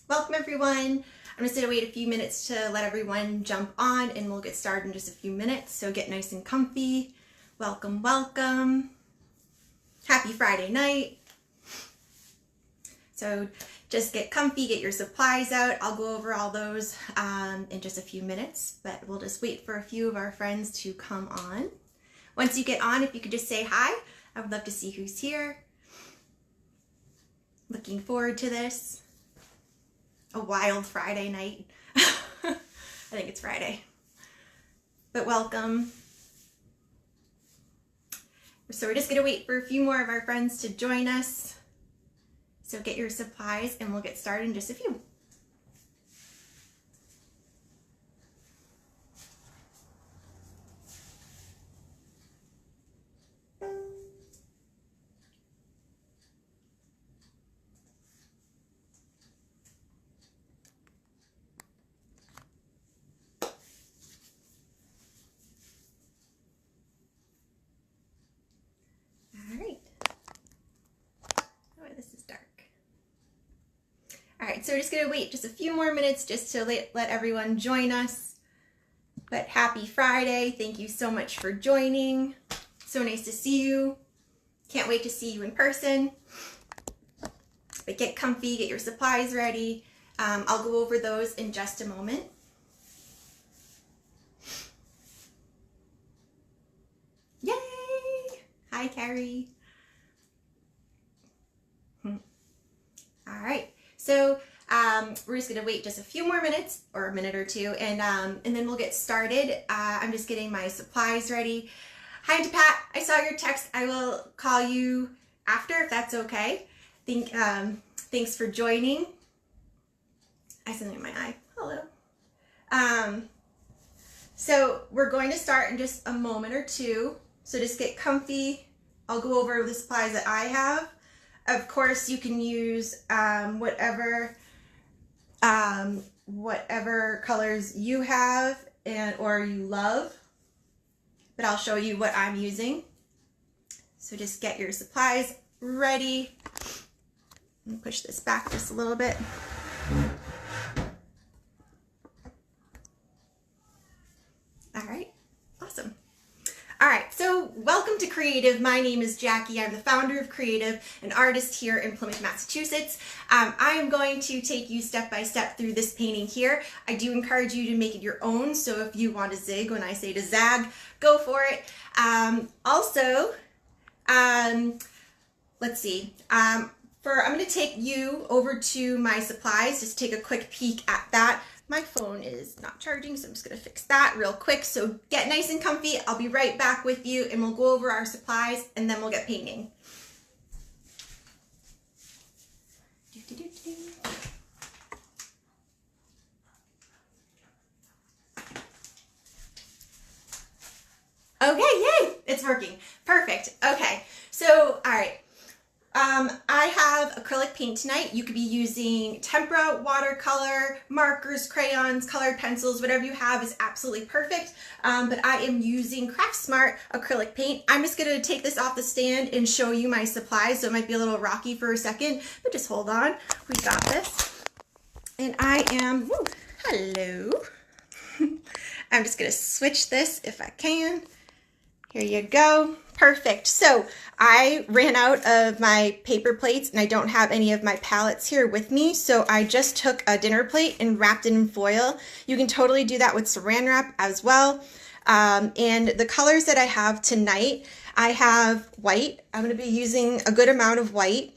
Welcome everyone. I'm just gonna wait a few minutes to let everyone jump on and we'll get started in just a few minutes. So get nice and comfy. Welcome, welcome. Happy Friday night. So just get comfy, get your supplies out. I'll go over all those in just a few minutes, but we'll just wait for a few of our friends to come on. Once you get on, if you could just say hi, I would love to see who's here. Looking forward to this. A wild Friday night. I think it's Friday. But welcome. So we're just going to wait for a few more of our friends to join us. So get your supplies and we'll get started in just a few. Alright, so we're just going to wait just a few more minutes just to let everyone join us. But happy Friday. Thank you so much for joining. So nice to see you. Can't wait to see you in person. But get comfy, get your supplies ready. I'll go over those in just a moment. Yay! Hi, Carrie. Alright. So we're just going to wait just a few more minutes or a minute or two and then we'll get started. I'm just getting my supplies ready. Hi to Pat, I saw your text. I will call you after if that's okay. Thanks for joining. I something in my eye. Hello. So we're going to start in just a moment or two. So just get comfy. I'll go over the supplies that I have. Of course, you can use whatever colors you have or you love, but I'll show you what I'm using. So just get your supplies ready. Let me push this back just a little bit. All right, awesome. All right, so welcome to Kreativ. My name is Jackie. I'm the founder of Kreativ, an artist here in Plymouth, Massachusetts. I am going to take you step by step through this painting here. I do encourage you to make it your own, so if you want to zig when I say to zag, go for it. Let's see. I'm going to take you over to my supplies, just take a quick peek at that. My phone is not charging, so I'm just going to fix that real quick. So get nice and comfy. I'll be right back with you and we'll go over our supplies and then we'll get painting. Okay, yay, it's working. Perfect. Okay, so all right. I have acrylic paint tonight. You could be using tempera, watercolor, markers, crayons, colored pencils, whatever you have is absolutely perfect. But I am using Craft Smart acrylic paint. I'm just going to take this off the stand and show you my supplies. So it might be a little rocky for a second, but just hold on. We got this. And I am, hello. I'm just going to switch this if I can. Here you go. Perfect. So I ran out of my paper plates and I don't have any of my palettes here with me. So I just took a dinner plate and wrapped it in foil. You can totally do that with saran wrap as well. And the colors that I have tonight, I have white. I'm going to be using a good amount of white.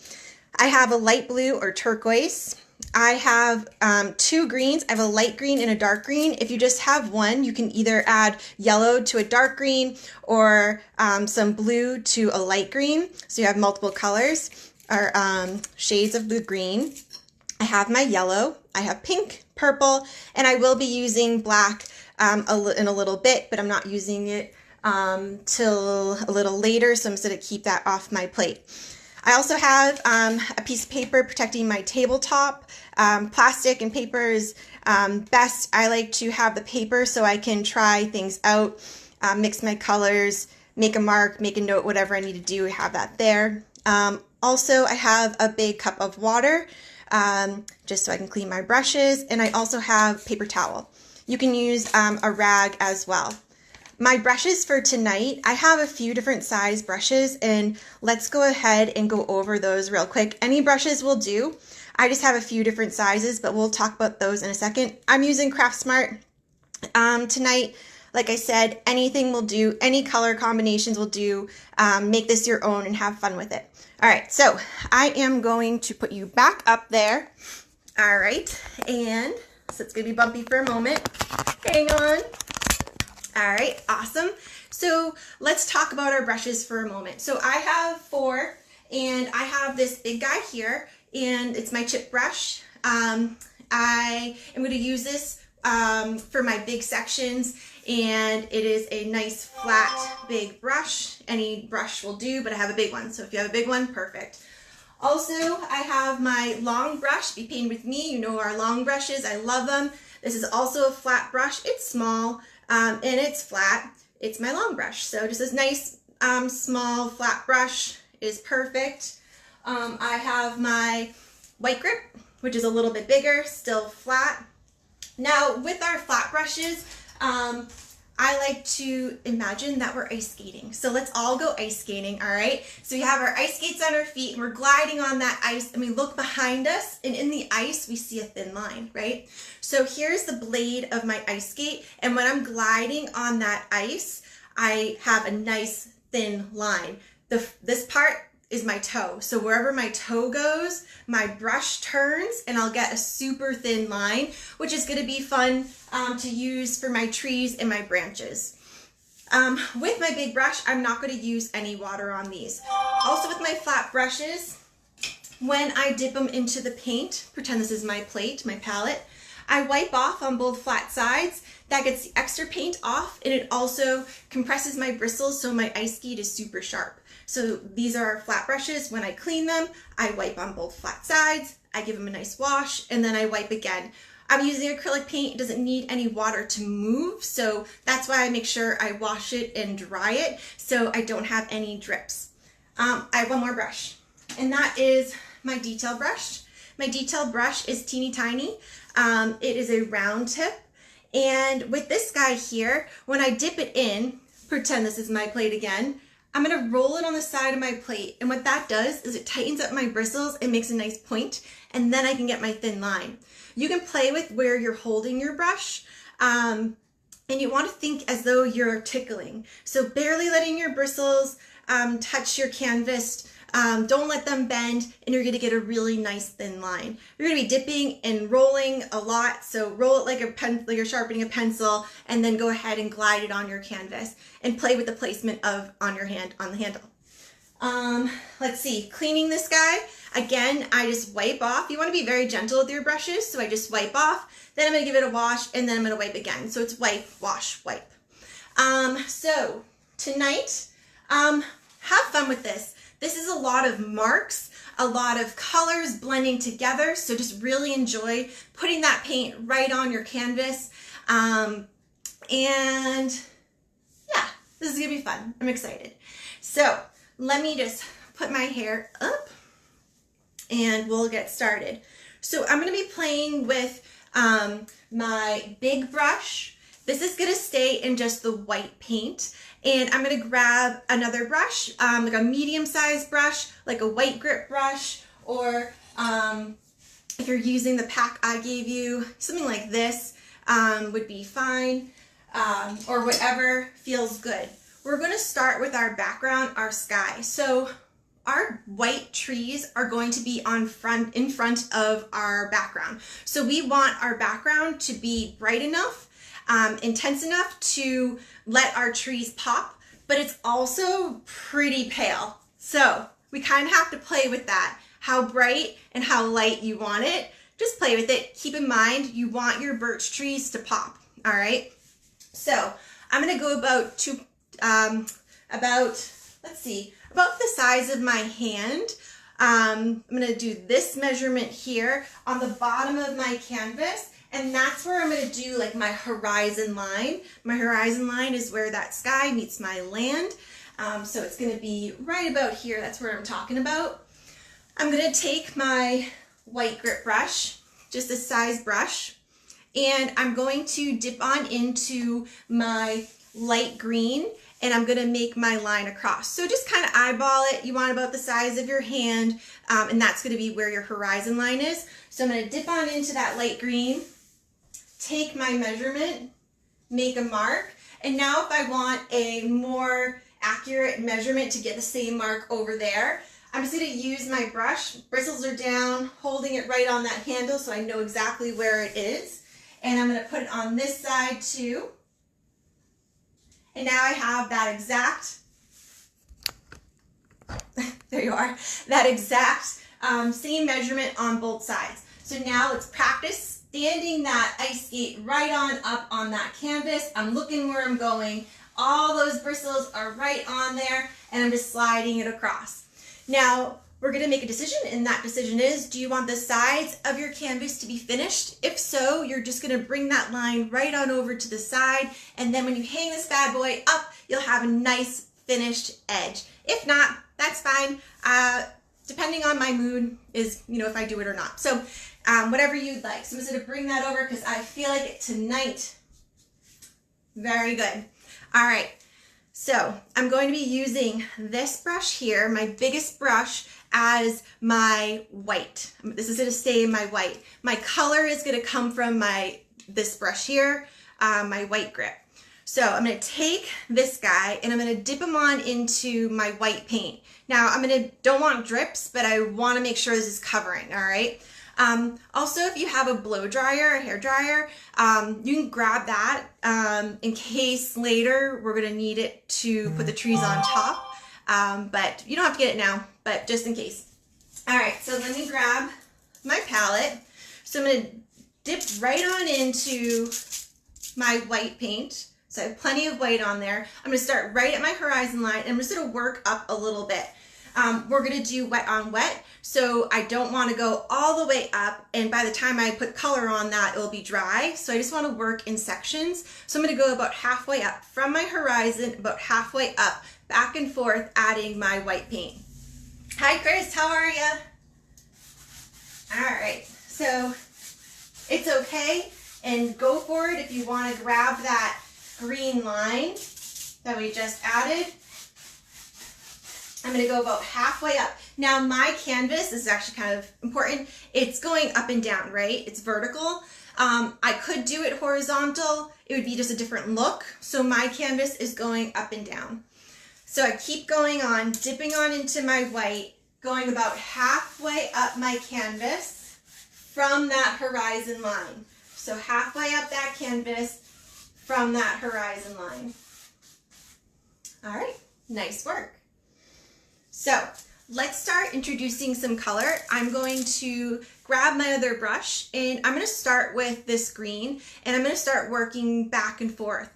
I have a light blue or turquoise. I have two greens. I have a light green and a dark green. If you just have one, you can either add yellow to a dark green or some blue to a light green. So you have multiple colors or shades of the green. I have my yellow. I have pink, purple, and I will be using black in a little bit, but I'm not using it till a little later, so I'm just going to keep that off my plate. I also have a piece of paper protecting my tabletop. Plastic and paper is best. I like to have the paper so I can try things out, mix my colors, make a mark, make a note, whatever I need to do, have that there. Also, I have a big cup of water, just so I can clean my brushes, and I also have paper towel. You can use a rag as well. My brushes for tonight, I have a few different size brushes, and let's go ahead and go over those real quick. Any brushes will do. I just have a few different sizes, but we'll talk about those in a second. I'm using Craft Smart tonight. Like I said, anything will do, any color combinations will do. Make this your own and have fun with it. All right, so I am going to put you back up there. All right, and so it's gonna be bumpy for a moment. Hang on. All right, awesome. So let's talk about our brushes for a moment. So I have 4, and I have this big guy here, and it's my chip brush. I am going to use this for my big sections, and it is a nice flat big brush. Any brush will do, but I have a big one, so if you have a big one, perfect. Also, I have my long brush. Be patient with me, you know our long brushes, I love them. This is also a flat brush. It's small and it's flat. It's my long brush, so just this nice small flat brush is perfect. I have my white grip, which is a little bit bigger, still flat. Now with our flat brushes, I like to imagine that we're ice skating. So let's all go ice skating, all right? So we have our ice skates on our feet, and we're gliding on that ice, and we look behind us, and in the ice, we see a thin line, right? So here's the blade of my ice skate, and when I'm gliding on that ice, I have a nice thin line. This part is my toe. So wherever my toe goes, my brush turns, and I'll get a super thin line, which is gonna be fun to use for my trees and my branches. With my big brush, I'm not gonna use any water on these. Also with my flat brushes, when I dip them into the paint, pretend this is my plate, my palette, I wipe off on both flat sides. That gets the extra paint off, and it also compresses my bristles so my ice skate is super sharp. So these are our flat brushes. When I clean them, I wipe on both flat sides, I give them a nice wash, and then I wipe again. I'm using acrylic paint. It doesn't need any water to move, so that's why I make sure I wash it and dry it so I don't have any drips. I have one more brush, and that is my detail brush. My detail brush is teeny tiny. It is a round tip, and with this guy here, when I dip it in, pretend this is my plate again, I'm gonna roll it on the side of my plate, and what that does is it tightens up my bristles and makes a nice point, and then I can get my thin line. You can play with where you're holding your brush, and you want to think as though you're tickling. So barely letting your bristles touch your canvas. Don't let them bend, and you're gonna get a really nice thin line. You're gonna be dipping and rolling a lot, so roll it like like you're sharpening a pencil, and then go ahead and glide it on your canvas and play with the placement of on your hand on the handle. Let's see, cleaning this guy. Again, I just wipe off. You want to be very gentle with your brushes, so I just wipe off. Then I'm gonna give it a wash, and then I'm gonna wipe again. So it's wipe, wash, wipe. So tonight, have fun with this. This is a lot of marks, a lot of colors blending together, so just really enjoy putting that paint right on your canvas. And yeah, this is gonna be fun. I'm excited. So let me just put my hair up, and we'll get started. So I'm gonna be playing with my big brush. This is gonna stay in just the white paint. And I'm gonna grab another brush, like a medium-sized brush, like a white grip brush, or if you're using the pack I gave you, something like this would be fine, or whatever feels good. We're gonna start with our background, our sky. So our white trees are going to be in front of our background. So we want our background to be bright enough, intense enough to let our trees pop, but it's also pretty pale. So we kind of have to play with that, how bright and how light you want it. Just play with it. Keep in mind, you want your birch trees to pop, all right? So I'm gonna go about about the size of my hand. I'm gonna do this measurement here on the bottom of my canvas, and that's where I'm going to do like my horizon line. My horizon line is where that sky meets my land. So it's going to be right about here. That's where I'm talking about. I'm going to take my white grip brush, just a size brush, and I'm going to dip on into my light green, and I'm going to make my line across. So just kind of eyeball it. You want about the size of your hand, and that's going to be where your horizon line is. So I'm going to dip on into that light green, take my measurement, make a mark, and now if I want a more accurate measurement to get the same mark over there, I'm just going to use my brush. Bristles are down, holding it right on that handle so I know exactly where it is. And I'm going to put it on this side too. And now I have that exact, there you are, that exact same measurement on both sides. So now let's practice standing that ice skate right on up on that canvas. I'm looking where I'm going. All those bristles are right on there, and I'm just sliding it across. Now, we're going to make a decision, and that decision is, do you want the sides of your canvas to be finished? If so, you're just going to bring that line right on over to the side, and then when you hang this bad boy up, you'll have a nice finished edge. If not, that's fine. Depending on my mood is, if I do it or not. So, whatever you'd like. So I'm just going to bring that over because I feel like it tonight. Very good. All right. So I'm going to be using this brush here, my biggest brush, as my white. This is going to stay my white. My color is going to come from this brush here, my white grip. So I'm going to take this guy and I'm going to dip him on into my white paint. Now don't want drips, but I want to make sure this is covering, all right? Also, if you have a blow dryer, a hair dryer, you can grab that in case later we're going to need it to put the trees on top. But you don't have to get it now, but just in case. All right, so let me grab my palette. So I'm going to dip right on into my white paint. So I have plenty of white on there. I'm going to start right at my horizon line, and I'm just going to work up a little bit. We're going to do wet on wet, so I don't want to go all the way up, and by the time I put color on that, it will be dry. So I just want to work in sections. So I'm going to go about halfway up from my horizon, about halfway up, back and forth, adding my white paint. Hi, Chris. How are you? All right. So it's okay, and go for it if you want to grab that green line that we just added. I'm going to go about halfway up. Now my canvas, this is actually kind of important, it's going up and down, right? It's vertical. I could do it horizontal. It would be just a different look. So my canvas is going up and down. So I keep going on, dipping on into my white, going about halfway up my canvas from that horizon line. So halfway up that canvas from that horizon line. All right, nice work. So let's start introducing some color. I'm going to grab my other brush, and I'm going to start with this green, and I'm going to start working back and forth.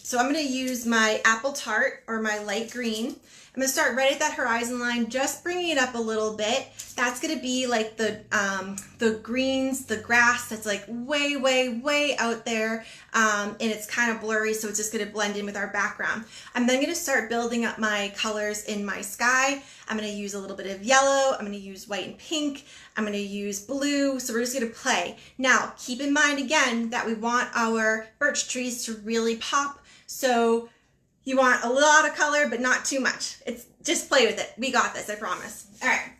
So I'm going to use my apple tart, or my light green. I'm going to start right at that horizon line, just bringing it up a little bit. That's going to be like the greens, the grass that's like way, way, way out there, and it's kind of blurry, so it's just going to blend in with our background. I'm then going to start building up my colors in my sky. I'm going to use a little bit of yellow. I'm going to use white and pink. I'm going to use blue. So we're just going to play. Now, keep in mind again that we want our birch trees to really pop. So you want a lot of color, but not too much. It's just play with it. We got this, I promise. All right.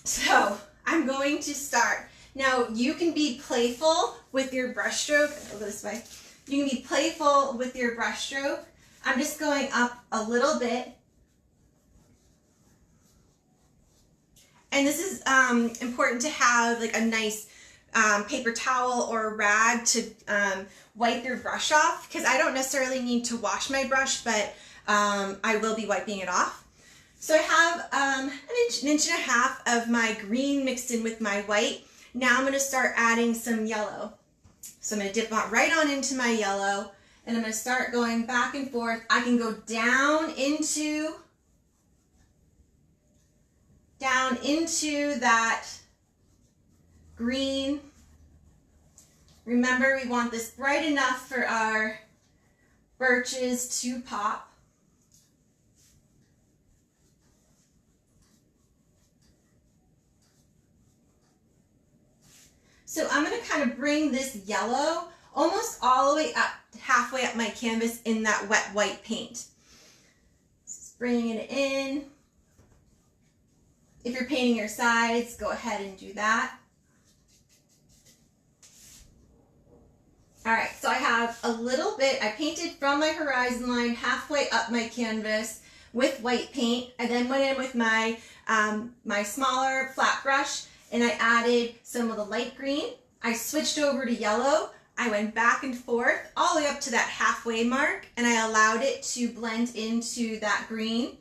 So I'm going to start. Now you can be playful with your brush stroke. I'll go this way. You can be playful with your brush stroke. I'm just going up a little bit. And this is important to have like a nice paper towel or a rag to wipe your brush off, because I don't necessarily need to wash my brush, but I will be wiping it off. So I have an inch and a half of my green mixed in with my white. Now I'm going to start adding some yellow. So I'm going to dip right on into my yellow, and I'm going to start going back and forth. I can go down into that green. Remember, we want this bright enough for our birches to pop. So I'm going to kind of bring this yellow almost all the way up, halfway up my canvas in that wet white paint. Just bringing it in. If you're painting your sides, go ahead and do that. All right, so I have a little bit, I painted from my horizon line halfway up my canvas with white paint. I then went in with my, my smaller flat brush and I added some of the light green. I switched over to yellow. I went back and forth all the way up to that halfway mark and I allowed it to blend into that green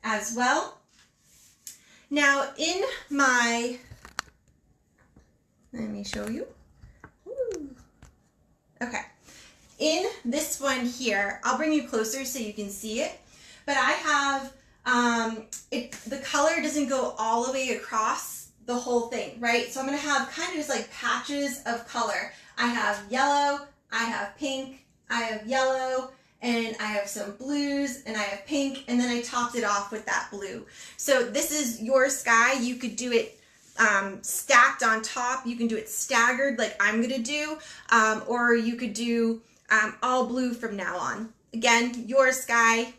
as well. Now in my, let me show you. Ooh. Okay, in this one here, I'll bring you closer so you can see it, but I have, the color doesn't go all the way across the whole thing, right? So I'm gonna have kind of just like patches of color. I have yellow, I have pink, I have yellow, and I have some blues, and I have pink, and then I topped it off with that blue. So this is your sky. You could do it stacked on top. You can do it staggered like I'm gonna do, or you could do all blue from now on. Again, your sky,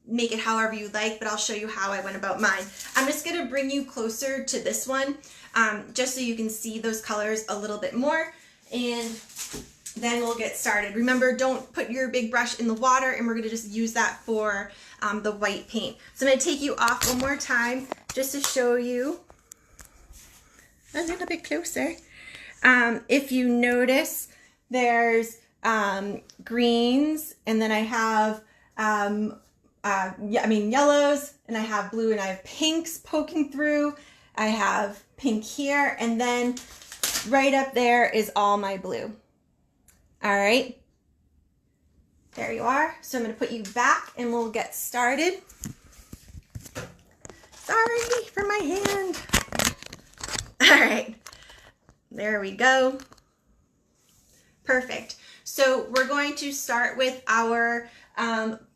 make it however you like, but I'll show you how I went about mine. I'm just gonna bring you closer to this one, just so you can see those colors a little bit more, and then we'll get started. Remember, don't put your big brush in the water, and we're gonna just use that for the white paint. So I'm gonna take you off one more time just to show you a little bit closer. If you notice, there's greens, and then I have yellows, and I have blue, and I have pinks poking through. I have pink here, and then right up there is all my blue. All right, there you are. So I'm going to put you back and we'll get started. Sorry for my hand. All right, there we go. Perfect. So we're going to start with our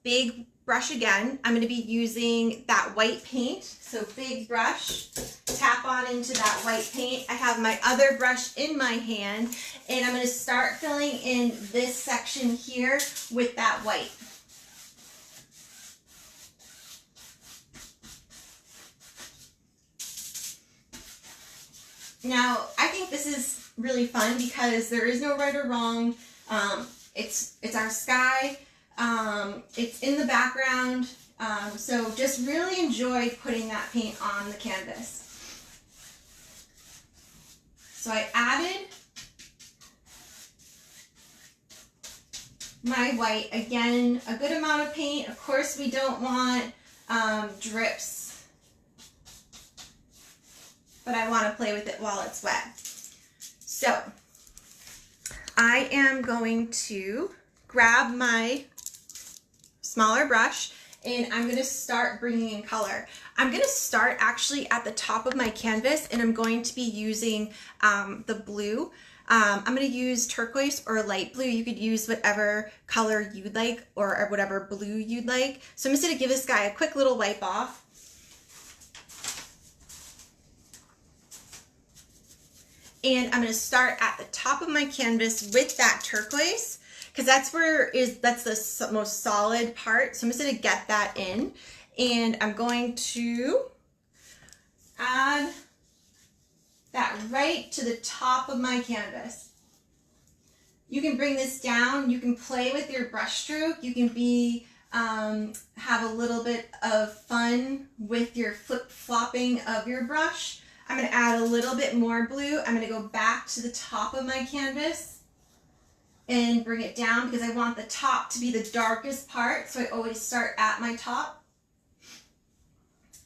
big brush again. I'm going to be using that white paint. So big brush, tap on into that white paint. I have my other brush in my hand, and I'm going to start filling in this section here with that white. Now, I think this is really fun because there is no right or wrong. It's our sky. It's in the background. So just really enjoy putting that paint on the canvas. So I added my white. Again, a good amount of paint. Of course, we don't want drips, but I want to play with it while it's wet. So I am going to grab my smaller brush and I'm going to start bringing in color. I'm going to start actually at the top of my canvas, and I'm going to be using the blue. I'm going to use turquoise or light blue. You could use whatever color you'd like, or whatever blue you'd like. So I'm just going to give this guy a quick little wipe off. And I'm going to start at the top of my canvas with that turquoise, because that's the most solid part. So I'm just going to get that in, and I'm going to add that right to the top of my canvas. You can bring this down. You can play with your brush stroke. You can be have a little bit of fun with your flip-flopping of your brush. I'm going to add a little bit more blue. I'm going to go back to the top of my canvas and bring it down, because I want the top to be the darkest part. So I always start at my top.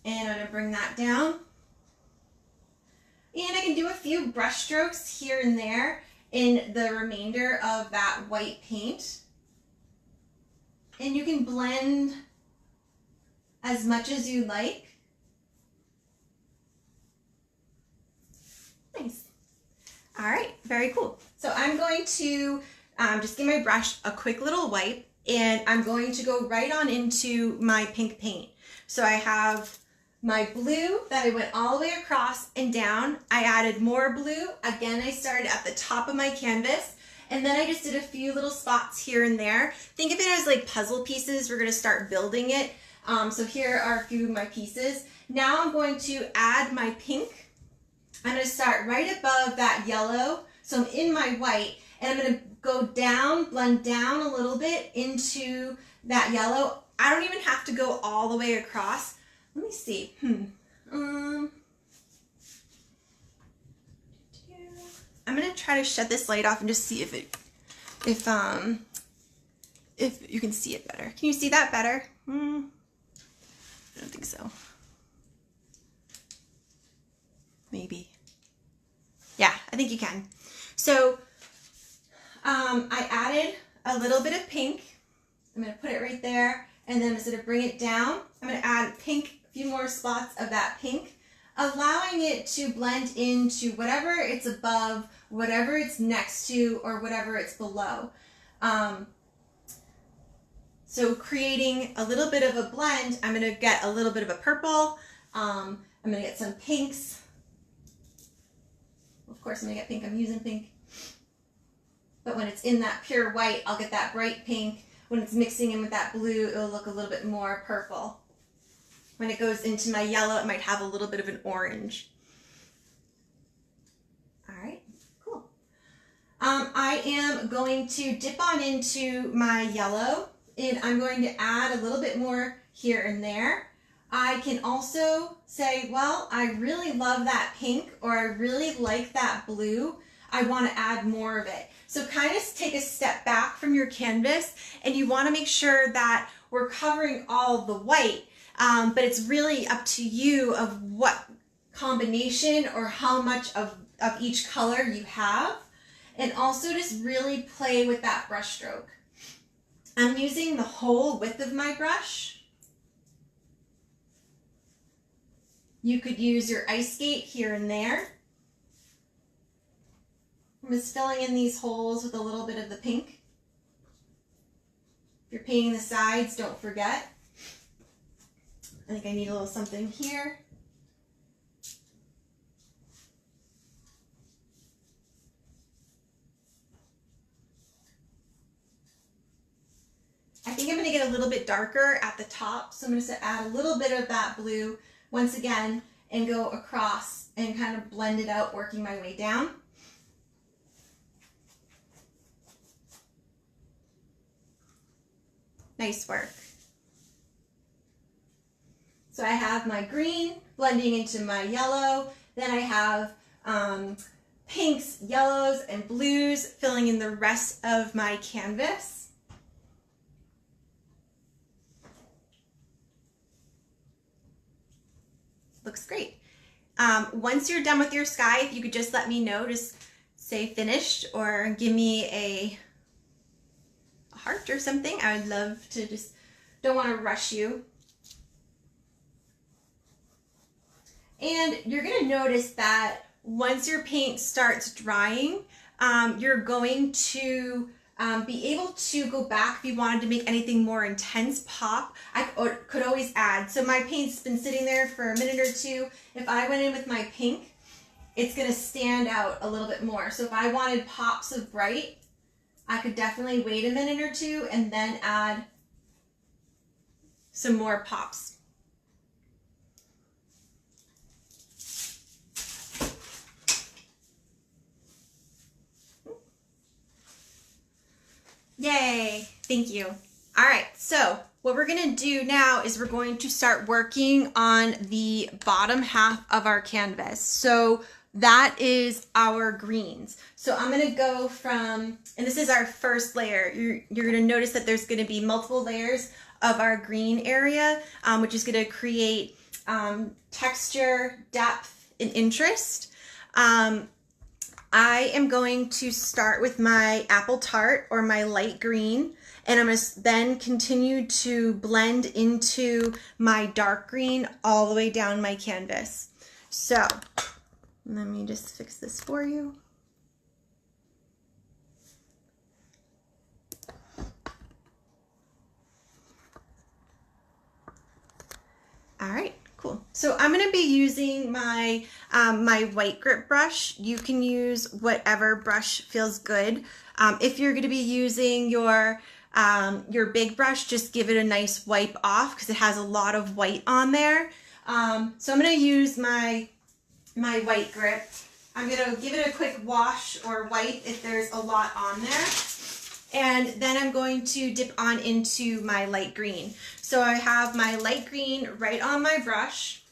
And I'm going to bring that down. And I can do a few brush strokes here and there in the remainder of that white paint. And you can blend as much as you like. Nice. All right, very cool. So I'm going to just give my brush a quick little wipe, and I'm going to go right on into my pink paint. So I have my blue that I went all the way across and down. I added more blue. Again, I started at the top of my canvas, and then I just did a few little spots here and there. Think of it as like puzzle pieces. We're gonna start building it. So here are a few of my pieces. Now I'm going to add my pink. I'm gonna start right above that yellow. So I'm in my white, and I'm gonna go down, blend down a little bit into that yellow. I don't even have to go all the way across. Let me see. I'm gonna try to shut this light off and just see if you can see it better. Can you see that better? I don't think so. Maybe. Yeah, I think you can. So I added a little bit of pink. I'm gonna put it right there, and then I'm just gonna bring it down. I'm gonna add pink, a few more spots of that pink, allowing it to blend into whatever it's above, whatever it's next to, or whatever it's below. So creating a little bit of a blend. I'm gonna get a little bit of a purple. I'm gonna get some pinks. Of course, I'm gonna get pink. I'm using pink. But when it's in that pure white, I'll get that bright pink. When it's mixing in with that blue, it'll look a little bit more purple. When it goes into my yellow, it might have a little bit of an orange. All right, cool. I am going to dip on into my yellow, and I'm going to add a little bit more here and there. I can also say, well, I really love that pink, or I really like that blue. I want to add more of it. So kind of take a step back from your canvas, and you want to make sure that we're covering all the white, but it's really up to you of what combination or how much of each color you have, and also just really play with that brush stroke. I'm using the whole width of my brush. You could use your ice skate here and there. I'm just filling in these holes with a little bit of the pink. If you're painting the sides, don't forget. I think I need a little something here. I think I'm going to get a little bit darker at the top, so I'm going to add a little bit of that blue once again and go across and kind of blend it out, working my way down. Nice work. So I have my green blending into my yellow, then I have pinks, yellows, and blues filling in the rest of my canvas. Looks great. Once you're done with your sky, if you could just let me know, just say finished or give me a heart or something. I would love to, just don't want to rush you. And you're going to notice that once your paint starts drying, you're going to be able to go back if you wanted to make anything more intense pop. I could always add. So my paint's been sitting there for a minute or two. If I went in with my pink, it's going to stand out a little bit more. So if I wanted pops of bright, I could definitely wait a minute or two and then add some more pops. Yay, thank you. All right, so what we're gonna do now is we're going to start working on the bottom half of our canvas. So that is our greens. So I'm gonna go from, and this is our first layer. You're gonna notice that there's gonna be multiple layers of our green area, which is gonna create texture, depth, and interest. I am going to start with my apple tart or my light green, and I'm going to then continue to blend into my dark green all the way down my canvas. So let me just fix this for you. All right, cool. So I'm going to be using my my white grip brush. You can use whatever brush feels good. If you're going to be using your big brush, just give it a nice wipe off because it has a lot of white on there. So I'm going to use my white grip. I'm going to give it a quick wash or wipe if there's a lot on there. And then I'm going to dip on into my light green. So I have my light green right on my brush.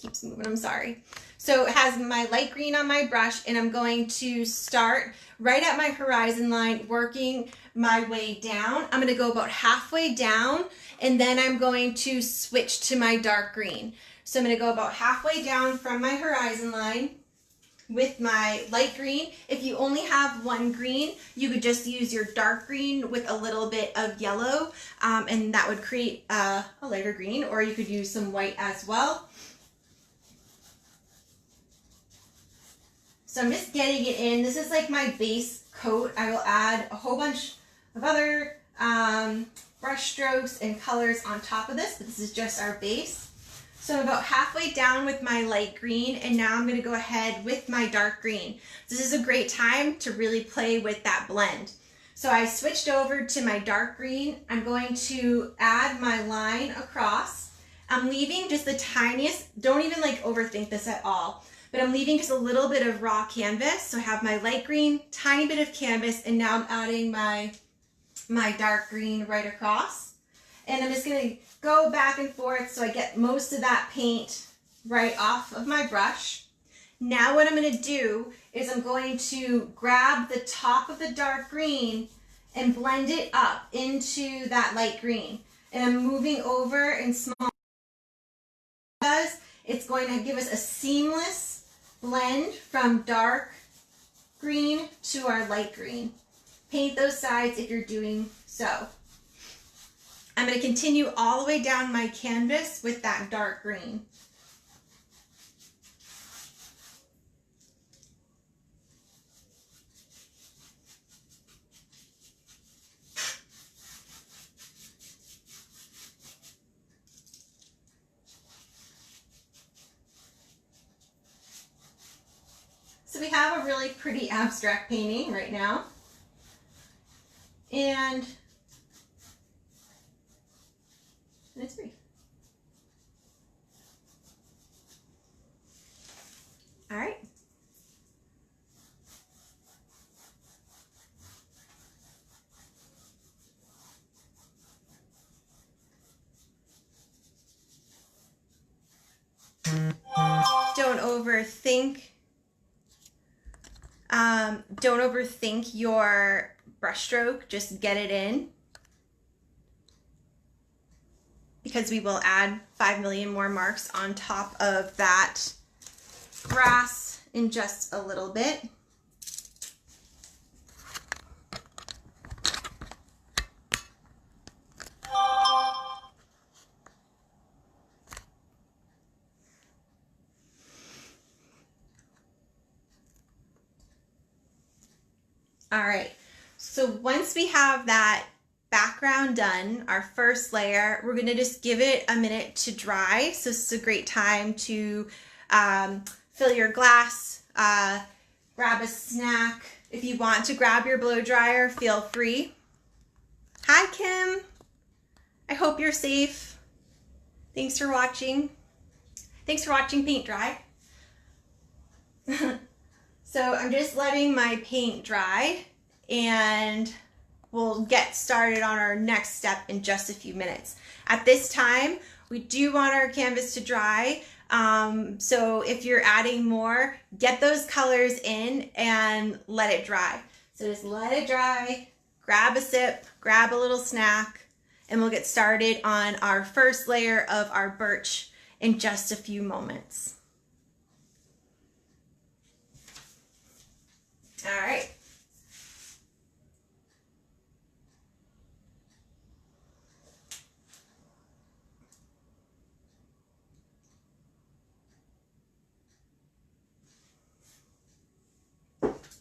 Keeps moving, I'm sorry. So it has my light green on my brush, and I'm going to start right at my horizon line, working my way down. I'm going to go about halfway down, and then I'm going to switch to my dark green. So I'm going to go about halfway down from my horizon line with my light green. If you only have one green, you could just use your dark green with a little bit of yellow, and that would create a lighter green, or you could use some white as well. So I'm just getting it in. This is like my base coat. I will add a whole bunch of other brush strokes and colors on top of this, but this is just our base. So I'm about halfway down with my light green, and now I'm going to go ahead with my dark green. This is a great time to really play with that blend. So I switched over to my dark green. I'm going to add my line across. I'm leaving just the tiniest, don't even like overthink this at all. But I'm leaving just a little bit of raw canvas. So I have my light green, tiny bit of canvas, and now I'm adding my dark green right across. And I'm just gonna go back and forth so I get most of that paint right off of my brush. Now what I'm gonna do is I'm going to grab the top of the dark green and blend it up into that light green. And I'm moving over in small because it's going to give us a seamless blend from dark green to our light green. Paint those sides if you're doing so. I'm going to continue all the way down my canvas with that dark green. So we have a really pretty abstract painting right now. And it's free. All right. Don't overthink. Don't overthink your brushstroke. Just get it in, because we will add 5 million more marks on top of that grass in just a little bit. All right, so once we have that background done, our first layer, we're gonna just give it a minute to dry. So this is a great time to fill your glass, grab a snack. If you want to grab your blow dryer, feel free. Hi, Kim. I hope you're safe. Thanks for watching. Thanks for watching paint dry. So I'm just letting my paint dry, and we'll get started on our next step in just a few minutes. At this time, we do want our canvas to dry. So if you're adding more, get those colors in and let it dry. So just let it dry, grab a sip, grab a little snack, and we'll get started on our first layer of our birch in just a few moments. All right.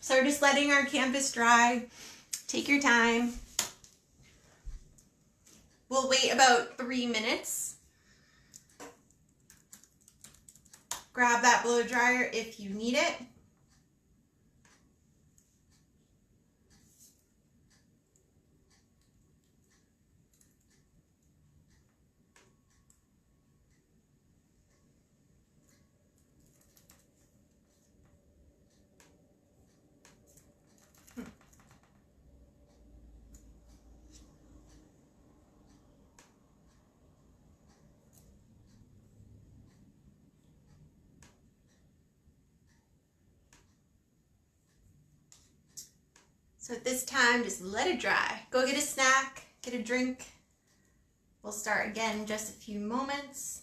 So we're just letting our canvas dry. Take your time. We'll wait about 3 minutes. Grab that blow dryer if you need it. So at this time, just let it dry. Go get a snack, get a drink. We'll start again in just a few moments.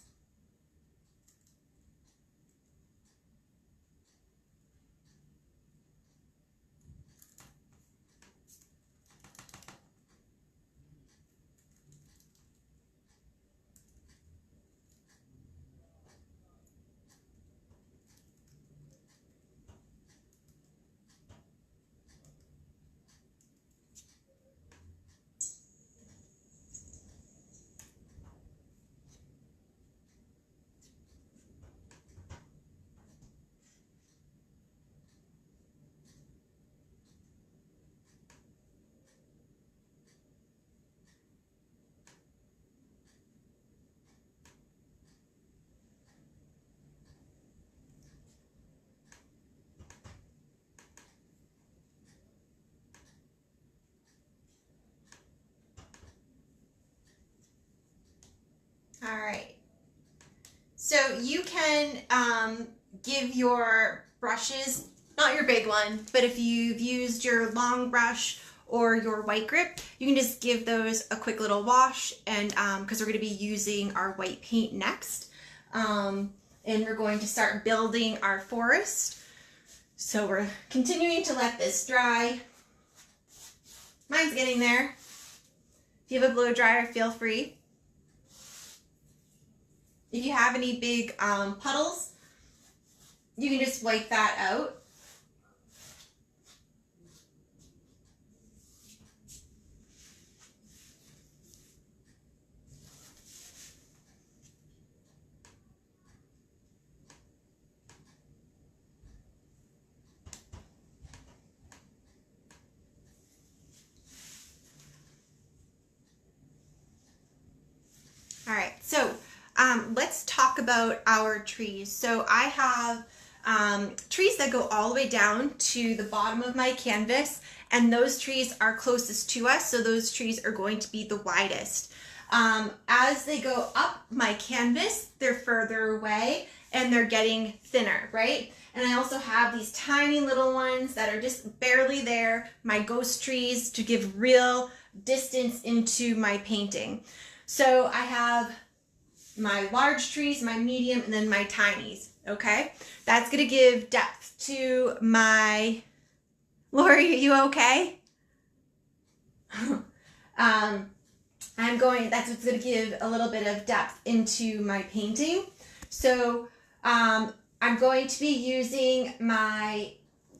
All right. So you can give your brushes, not your big one, but if you've used your long brush or your white grip, you can just give those a quick little wash, and because we're going to be using our white paint next. And we're going to start building our forest. So we're continuing to let this dry. Mine's getting there. If you have a blow dryer, feel free. If you have any big puddles, you can just wipe that out. All right, so let's talk about our trees. So I have trees that go all the way down to the bottom of my canvas, and those trees are closest to us, so those trees are going to be the widest. As they go up my canvas, they're further away and they're getting thinner, right? And I also have these tiny little ones that are just barely there, my ghost trees, to give real distance into my painting. So I have my large trees, my medium, and then my tinies, okay? That's gonna give depth to my... Lori, are you okay? That's what's gonna give a little bit of depth into my painting. So I'm going to be using my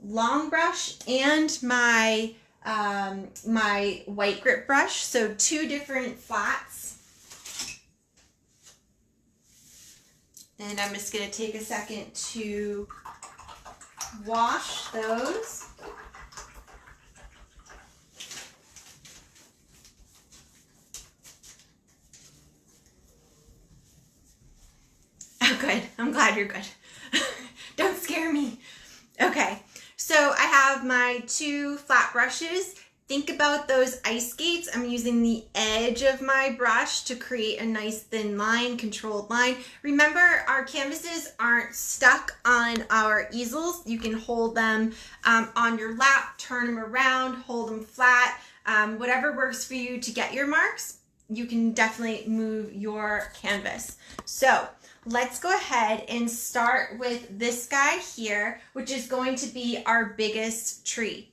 long brush and my my white grip brush, so 2 different flats. And I'm just going to take a second to wash those. Oh, good. I'm glad you're good. Don't scare me. Okay, so I have my 2 flat brushes. Think about those ice skates. I'm using the edge of my brush to create a nice thin line, controlled line. Remember, our canvases aren't stuck on our easels. You can hold them on your lap, turn them around, hold them flat, whatever works for you to get your marks. You can definitely move your canvas. So let's go ahead and start with this guy here, which is going to be our biggest tree.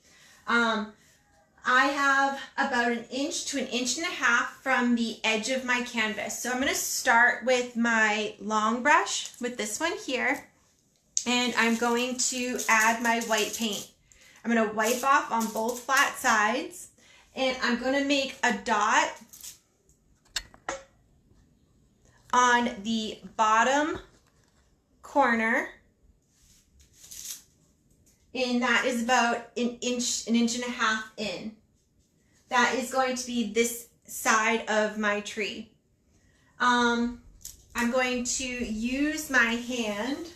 I have about 1 inch to 1.5 inches from the edge of my canvas. So I'm going to start with my long brush with this one here, and I'm going to add my white paint. I'm going to wipe off on both flat sides, and I'm going to make a dot on the bottom corner, and that is about an inch and a half in. That is going to be this side of my tree. I'm going to use my hand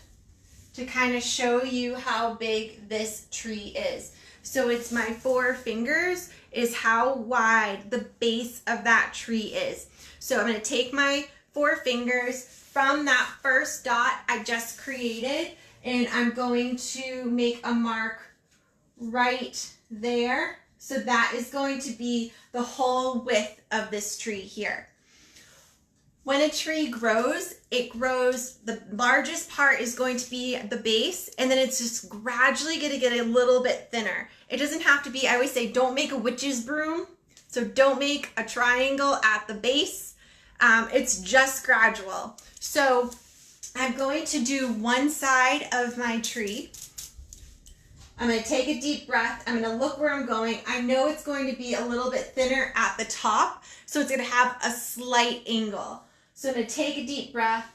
to kind of show you how big this tree is. So it's my 4 fingers is how wide the base of that tree is. So I'm going to take my 4 fingers from that first dot I just created, and I'm going to make a mark right there. So that is going to be the whole width of this tree here. When a tree grows, it grows, the largest part is going to be the base, and then it's just gradually going to get a little bit thinner. It doesn't have to be, I always say, don't make a witch's broom. So don't make a triangle at the base. It's just gradual. So I'm going to do one side of my tree. I'm going to take a deep breath. I'm going to look where I'm going. I know it's going to be a little bit thinner at the top, so it's going to have a slight angle. So I'm going to take a deep breath.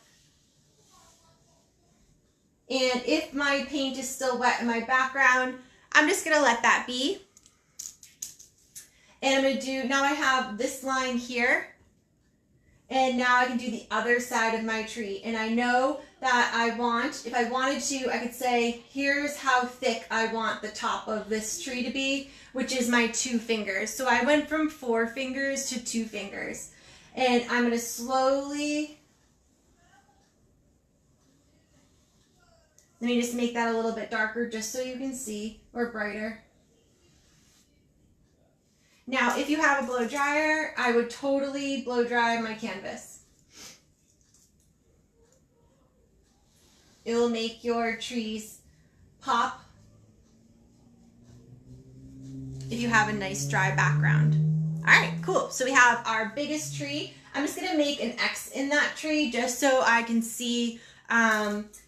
And if my paint is still wet in my background, I'm just going to let that be. And I'm going to do, now I have this line here. And now I can do the other side of my tree. And I know that I want, if I wanted to, I could say, here's how thick I want the top of this tree to be, which is my 2 fingers. So I went from 4 fingers to 2 fingers. And I'm going to slowly, let me just make that a little bit darker just so you can see, or brighter. Now, if you have a blow dryer, I would totally blow dry my canvas. It will make your trees pop if you have a nice dry background. All right, cool. So we have our biggest tree. I'm just gonna make an X in that tree just so I can see,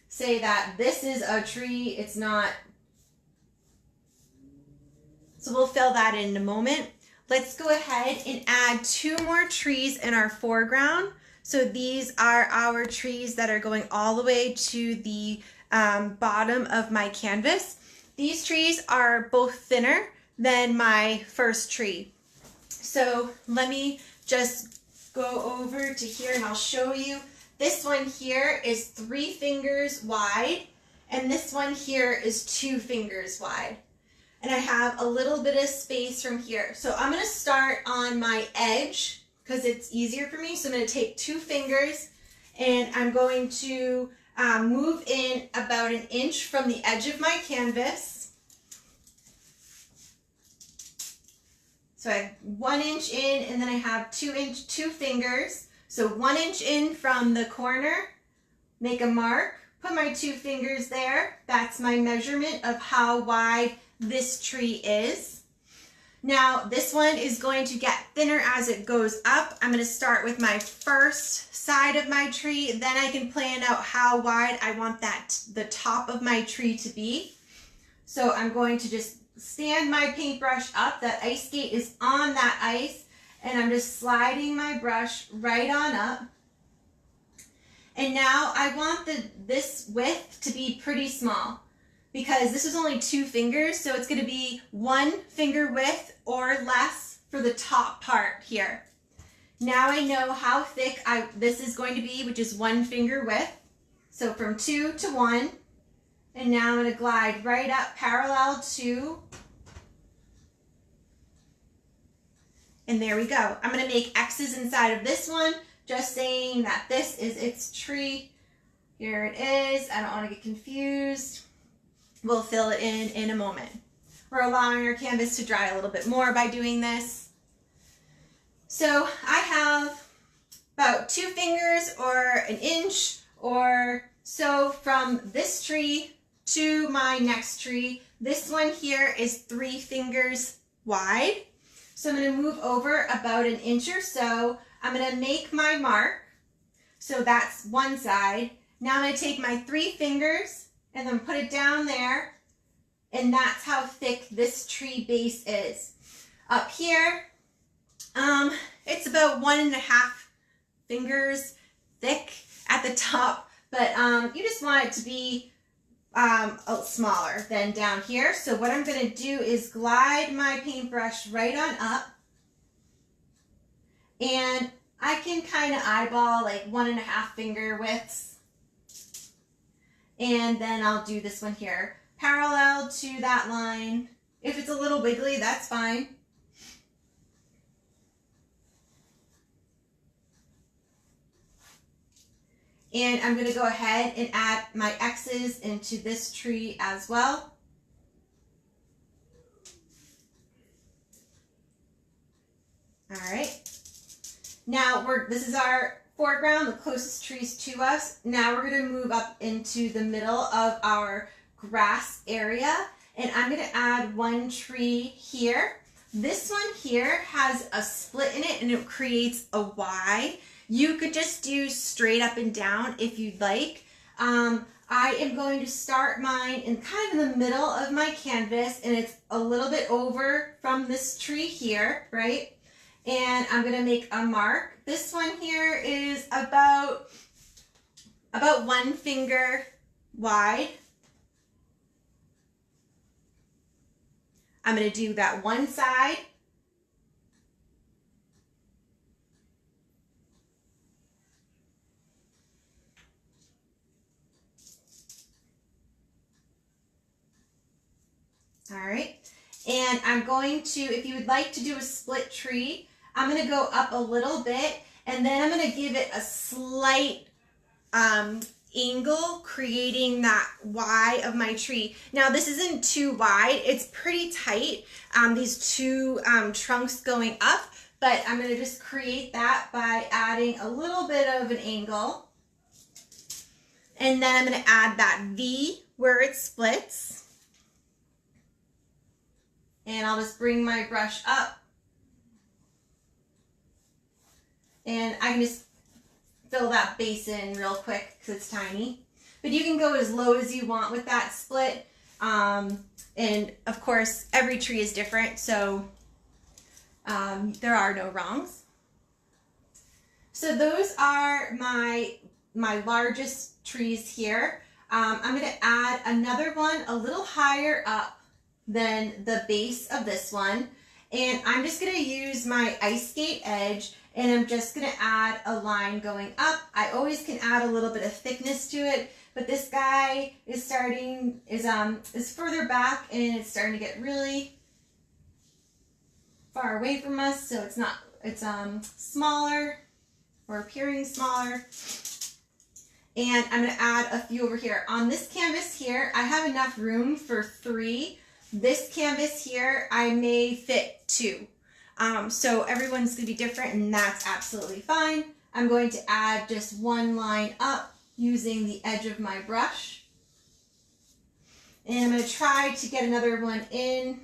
say that this is a tree, it's not. So we'll fill that in a moment. Let's go ahead and add 2 more trees in our foreground. So these are our trees that are going all the way to the bottom of my canvas. These trees are both thinner than my first tree. So let me just go over to here and I'll show you. This one here is 3 fingers wide, and this one here is 2 fingers wide. And I have a little bit of space from here. So I'm going to start on my edge because it's easier for me. So I'm going to take 2 fingers and I'm going to move in about an inch from the edge of my canvas. So I have 1 inch in, and then I have 2 fingers. So 1 inch in from the corner, make a mark, put my 2 fingers there. That's my measurement of how wide this tree is. Now this one is going to get thinner as it goes up. I'm going to start with my first side of my tree, then I can plan out how wide I want the top of my tree to be. So I'm going to just stand my paintbrush up. That ice skate is on that ice, and I'm just sliding my brush right on up. And now I want this width to be pretty small, because this is only 2 fingers, so it's going to be 1 finger width or less for the top part here. Now I know how thick this is going to be, which is 1 finger width. So from 2 to 1, and now I'm going to glide right up parallel to, and there we go. I'm going to make X's inside of this one, just saying that this is its tree. Here it is. I don't want to get confused. We'll fill it in a moment. We're allowing our canvas to dry a little bit more by doing this. So I have about 2 fingers or an inch or so from this tree to my next tree. This one here is 3 fingers wide. So I'm going to move over about an inch or so. I'm going to make my mark. So that's one side. Now I'm going to take my 3 fingers and then put it down there, and that's how thick this tree base is. Up here, it's about 1.5 fingers thick at the top, but you just want it to be smaller than down here. So what I'm going to do is glide my paintbrush right on up, and I can kind of eyeball like 1.5 finger widths, and then I'll do this one here parallel to that line. If it's a little wiggly, that's fine. And I'm going to go ahead and add my X's into this tree as well. All right. Now this is our foreground, the closest trees to us. Now we're going to move up into the middle of our grass area, and I'm going to add one tree here. This one here has a split in it, and it creates a Y. You could just do straight up and down if you'd like. I am going to start mine in kind of in the middle of my canvas, and it's a little bit over from this tree here, right? And I'm going to make a mark. This one here is about 1 finger wide. I'm going to do that one side. All right, and I'm going to, if you would like to do a split tree, I'm going to go up a little bit, and then I'm going to give it a slight angle, creating that Y of my tree. Now this isn't too wide, it's pretty tight, these two trunks going up, but I'm going to just create that by adding a little bit of an angle. And then I'm going to add that V where it splits. And I'll just bring my brush up, and I can just fill that base in real quick because it's tiny. But you can go as low as you want with that split. And of course, every tree is different, so there are no wrongs. So those are my largest trees here. I'm going to add another one a little higher up than the base of this one, and I'm just going to use my ice skate edge, and I'm just going to add a line going up. I always can add a little bit of thickness to it, but this guy is further back, and it's starting to get really far away from us, so it's smaller, or appearing smaller. And I'm going to add a few over here. On this canvas here, I have enough room for 3. This canvas here, I may fit 2. So everyone's going to be different, and that's absolutely fine. I'm going to add just one line up using the edge of my brush. And I'm going to try to get another one in.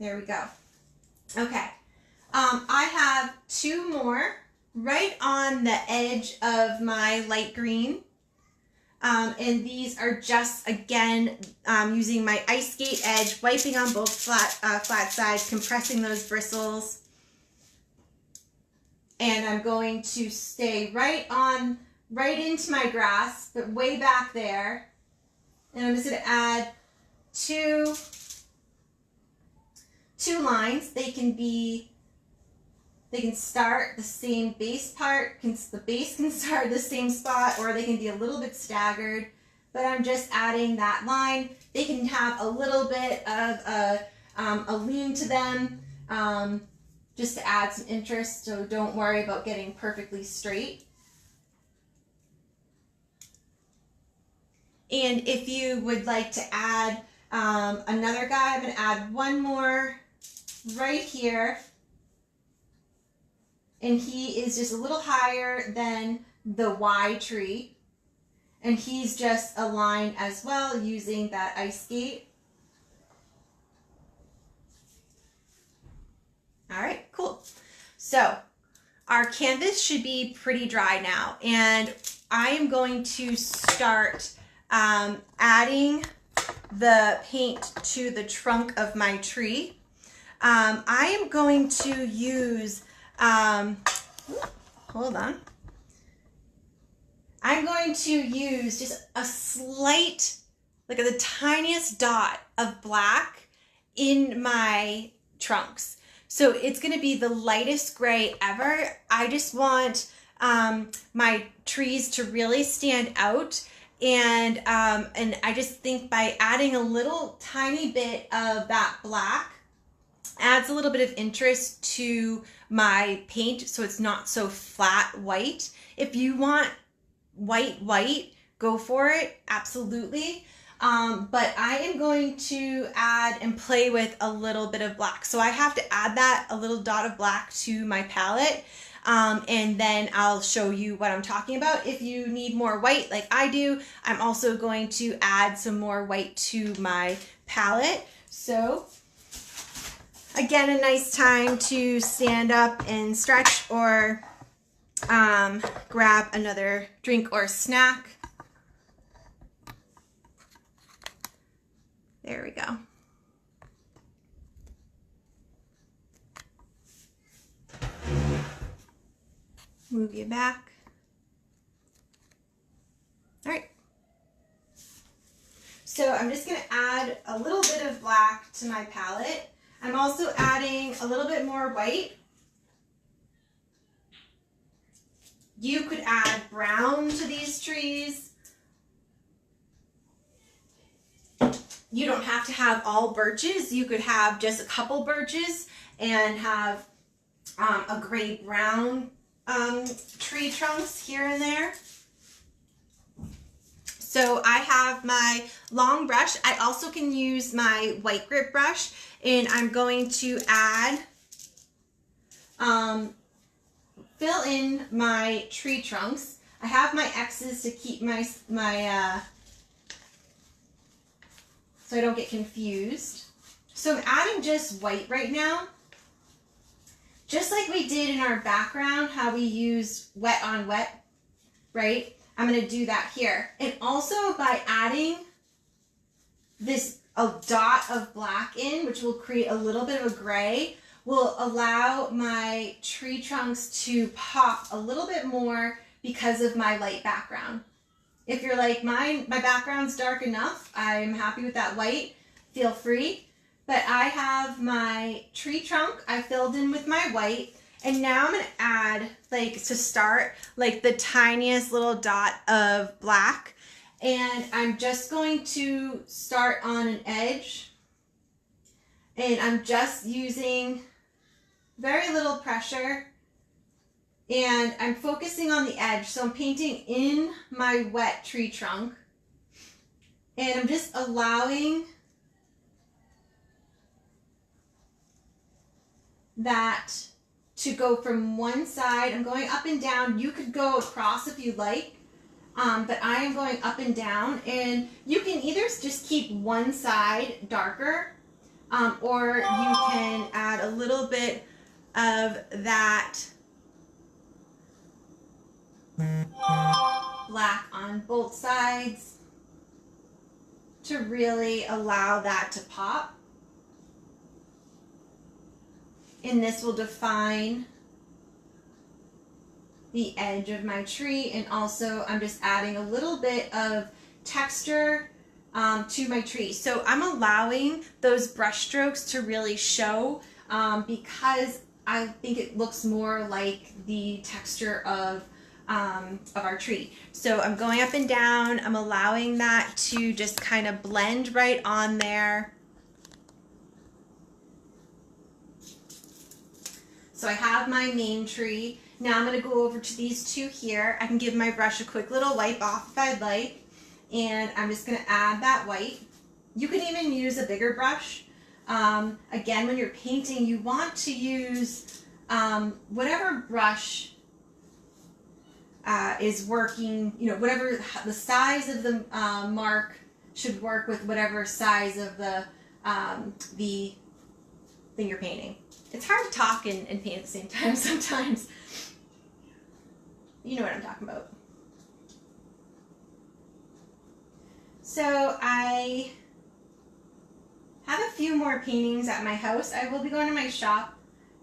There we go. Okay. I have 2 more right on the edge of my light green. And these are just, again, using my ice skate edge, wiping on both flat sides, compressing those bristles. And I'm going to stay right into my grass, but way back there. And I'm just going to add two lines. They can start the same base part, the base can start the same spot, or they can be a little bit staggered, but I'm just adding that line. They can have a little bit of a lean to them, just to add some interest, so don't worry about getting perfectly straight. And if you would like to add another guy, I'm going to add one more right here. And he is just a little higher than the Y tree. And he's just a line as well using that ice skate. All right, cool. So our canvas should be pretty dry now. And I am going to start adding the paint to the trunk of my tree. I am going to use, hold on. I'm going to use just a slight, like the tiniest dot of black in my trunks. So it's going to be the lightest gray ever. I just want my trees to really stand out. And I just think by adding a little tiny bit of that black adds a little bit of interest to my paint so it's not so flat white. If you want white, go for it, absolutely. But I am going to add and play with a little bit of black. So I have to add that, a little dot of black to my palette. And then I'll show you what I'm talking about. If you need more white like I do, I'm also going to add some more white to my palette. So again, a nice time to stand up and stretch or grab another drink or snack. There we go. Move you back. All right. So I'm just going to add a little bit of black to my palette. I'm also adding a little bit more white. You could add brown to these trees. You don't have to have all birches. You could have just a couple birches and have a gray brown tree trunks here and there. So I have my long brush. I also can use my white grip brush, and I'm going to add fill in my tree trunks. I have my X's to keep my so I don't get confused. So I'm adding just white right now. Just like we did in our background, how we use wet on wet, right? I'm going to do that here. And also by adding this a dot of black in, which will create a little bit of a gray, will allow my tree trunks to pop a little bit more because of my light background. If you're like, my background's dark enough, I'm happy with that white, feel free. But I have my tree trunk, I filled in with my white, and now I'm gonna add, like to start, like the tiniest little dot of black. And I'm just going to start on an edge. And I'm just using very little pressure. And I'm focusing on the edge. So I'm painting in my wet tree trunk. And I'm just allowing that to go from one side. I'm going up and down. You could go across if you like. But I am going up and down. And you can either just keep one side darker, or you can add a little bit of that black on both sides to really allow that to pop. And this will define the edge of my tree. And also I'm just adding a little bit of texture to my tree. So I'm allowing those brush strokes to really show because I think it looks more like the texture of our tree. So I'm going up and down. I'm allowing that to just kind of blend right on there. So I have my main tree. Now I'm going to go over to these two here. I can give my brush a quick little wipe off if I'd like. And I'm just going to add that white. You could even use a bigger brush. Again, when you're painting, you want to use whatever brush is working, you know, whatever the size of the mark should work with whatever size of the thing you're painting. It's hard to talk and paint at the same time sometimes. You know what I'm talking about. So I have a few more paintings at my house. I will be going to my shop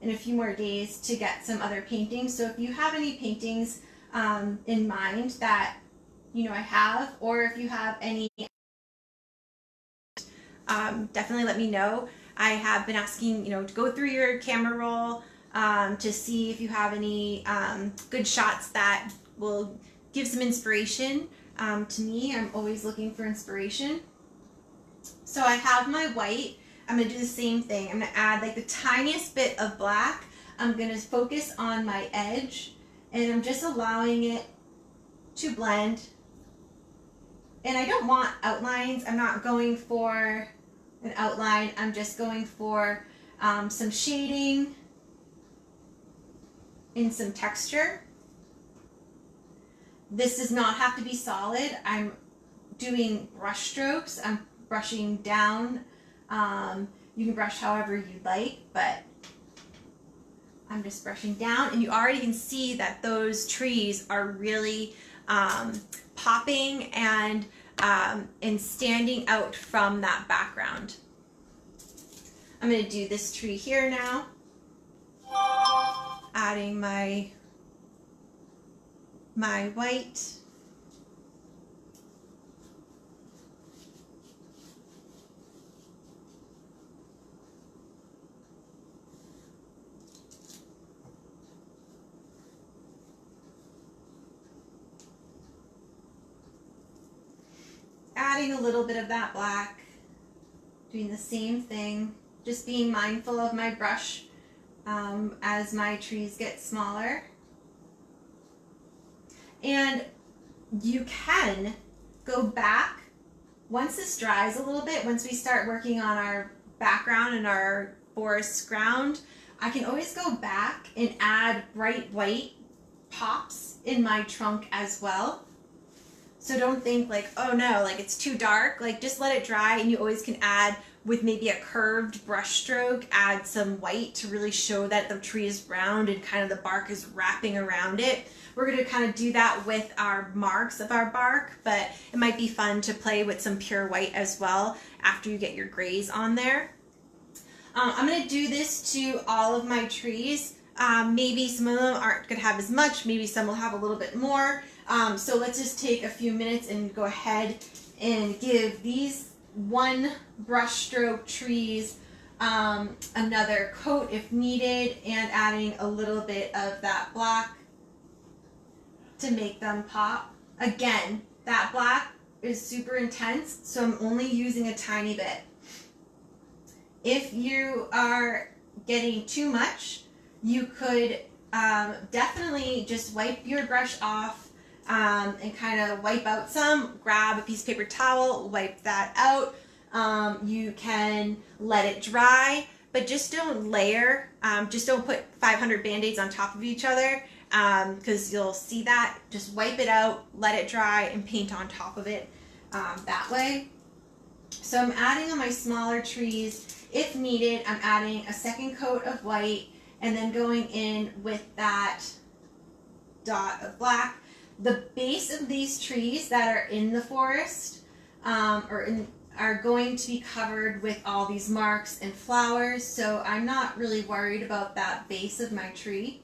in a few more days to get some other paintings. So if you have any paintings in mind that I have, or if you have any, definitely let me know. I have been asking to go through your camera roll to see if you have any good shots that will give some inspiration to me. I'm always looking for inspiration. So I have my white. I'm going to do the same thing. I'm going to add like the tiniest bit of black. I'm going to focus on my edge, and I'm just allowing it to blend. And I don't want outlines. I'm not going for an outline. I'm just going for some shading and some texture. This does not have to be solid. I'm doing brush strokes. I'm brushing down. You can brush however you like, but I'm just brushing down, and you already can see that those trees are really popping and standing out from that background. I'm going to do this tree here now, adding my white. Adding a little bit of that black, doing the same thing, just being mindful of my brush as my trees get smaller. And you can go back once this dries a little bit. Once we start working on our background and our forest ground, I can always go back and add bright white pops in my trunk as well. So don't think like, oh no, like it's too dark. Like just let it dry, and you always can add with maybe a curved brush stroke, add some white to really show that the tree is round and kind of the bark is wrapping around it. We're going to kind of do that with our marks of our bark, but it might be fun to play with some pure white as well after you get your grays on there. I'm going to do this to all of my trees. Maybe some of them aren't going to have as much, maybe some will have a little bit more. So let's just take a few minutes and go ahead and give these one brush stroke trees another coat if needed, and adding a little bit of that black to make them pop. Again, that black is super intense, so I'm only using a tiny bit. If you are getting too much, you could definitely just wipe your brush off and kind of wipe out some. Grab a piece of paper towel, wipe that out. You can let it dry, but just don't layer. Just don't put 500 Band-Aids on top of each other, because you'll see that. Just wipe it out, let it dry, and paint on top of it that way. So I'm adding on my smaller trees. If needed, I'm adding a second coat of white and then going in with that dot of black. The base of these trees that are in the forest are going to be covered with all these marks and flowers, so I'm not really worried about that base of my tree.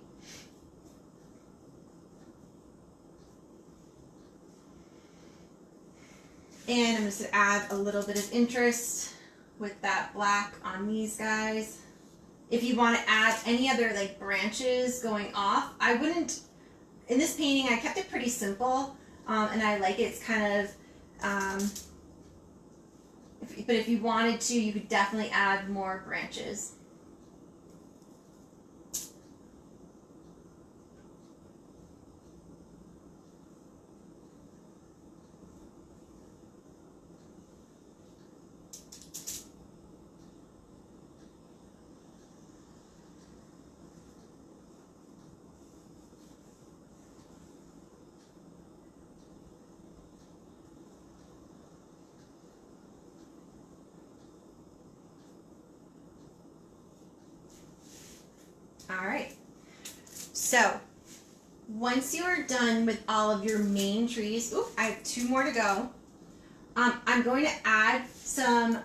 And I'm just going to add a little bit of interest with that black on these guys. If you want to add any other like branches going off, I wouldn't. In this painting, I kept it pretty simple, and I like it. It's kind of, but if you wanted to, you could definitely add more branches. All right, so once you are done with all of your main trees, I have 2 more to go. I'm going to add some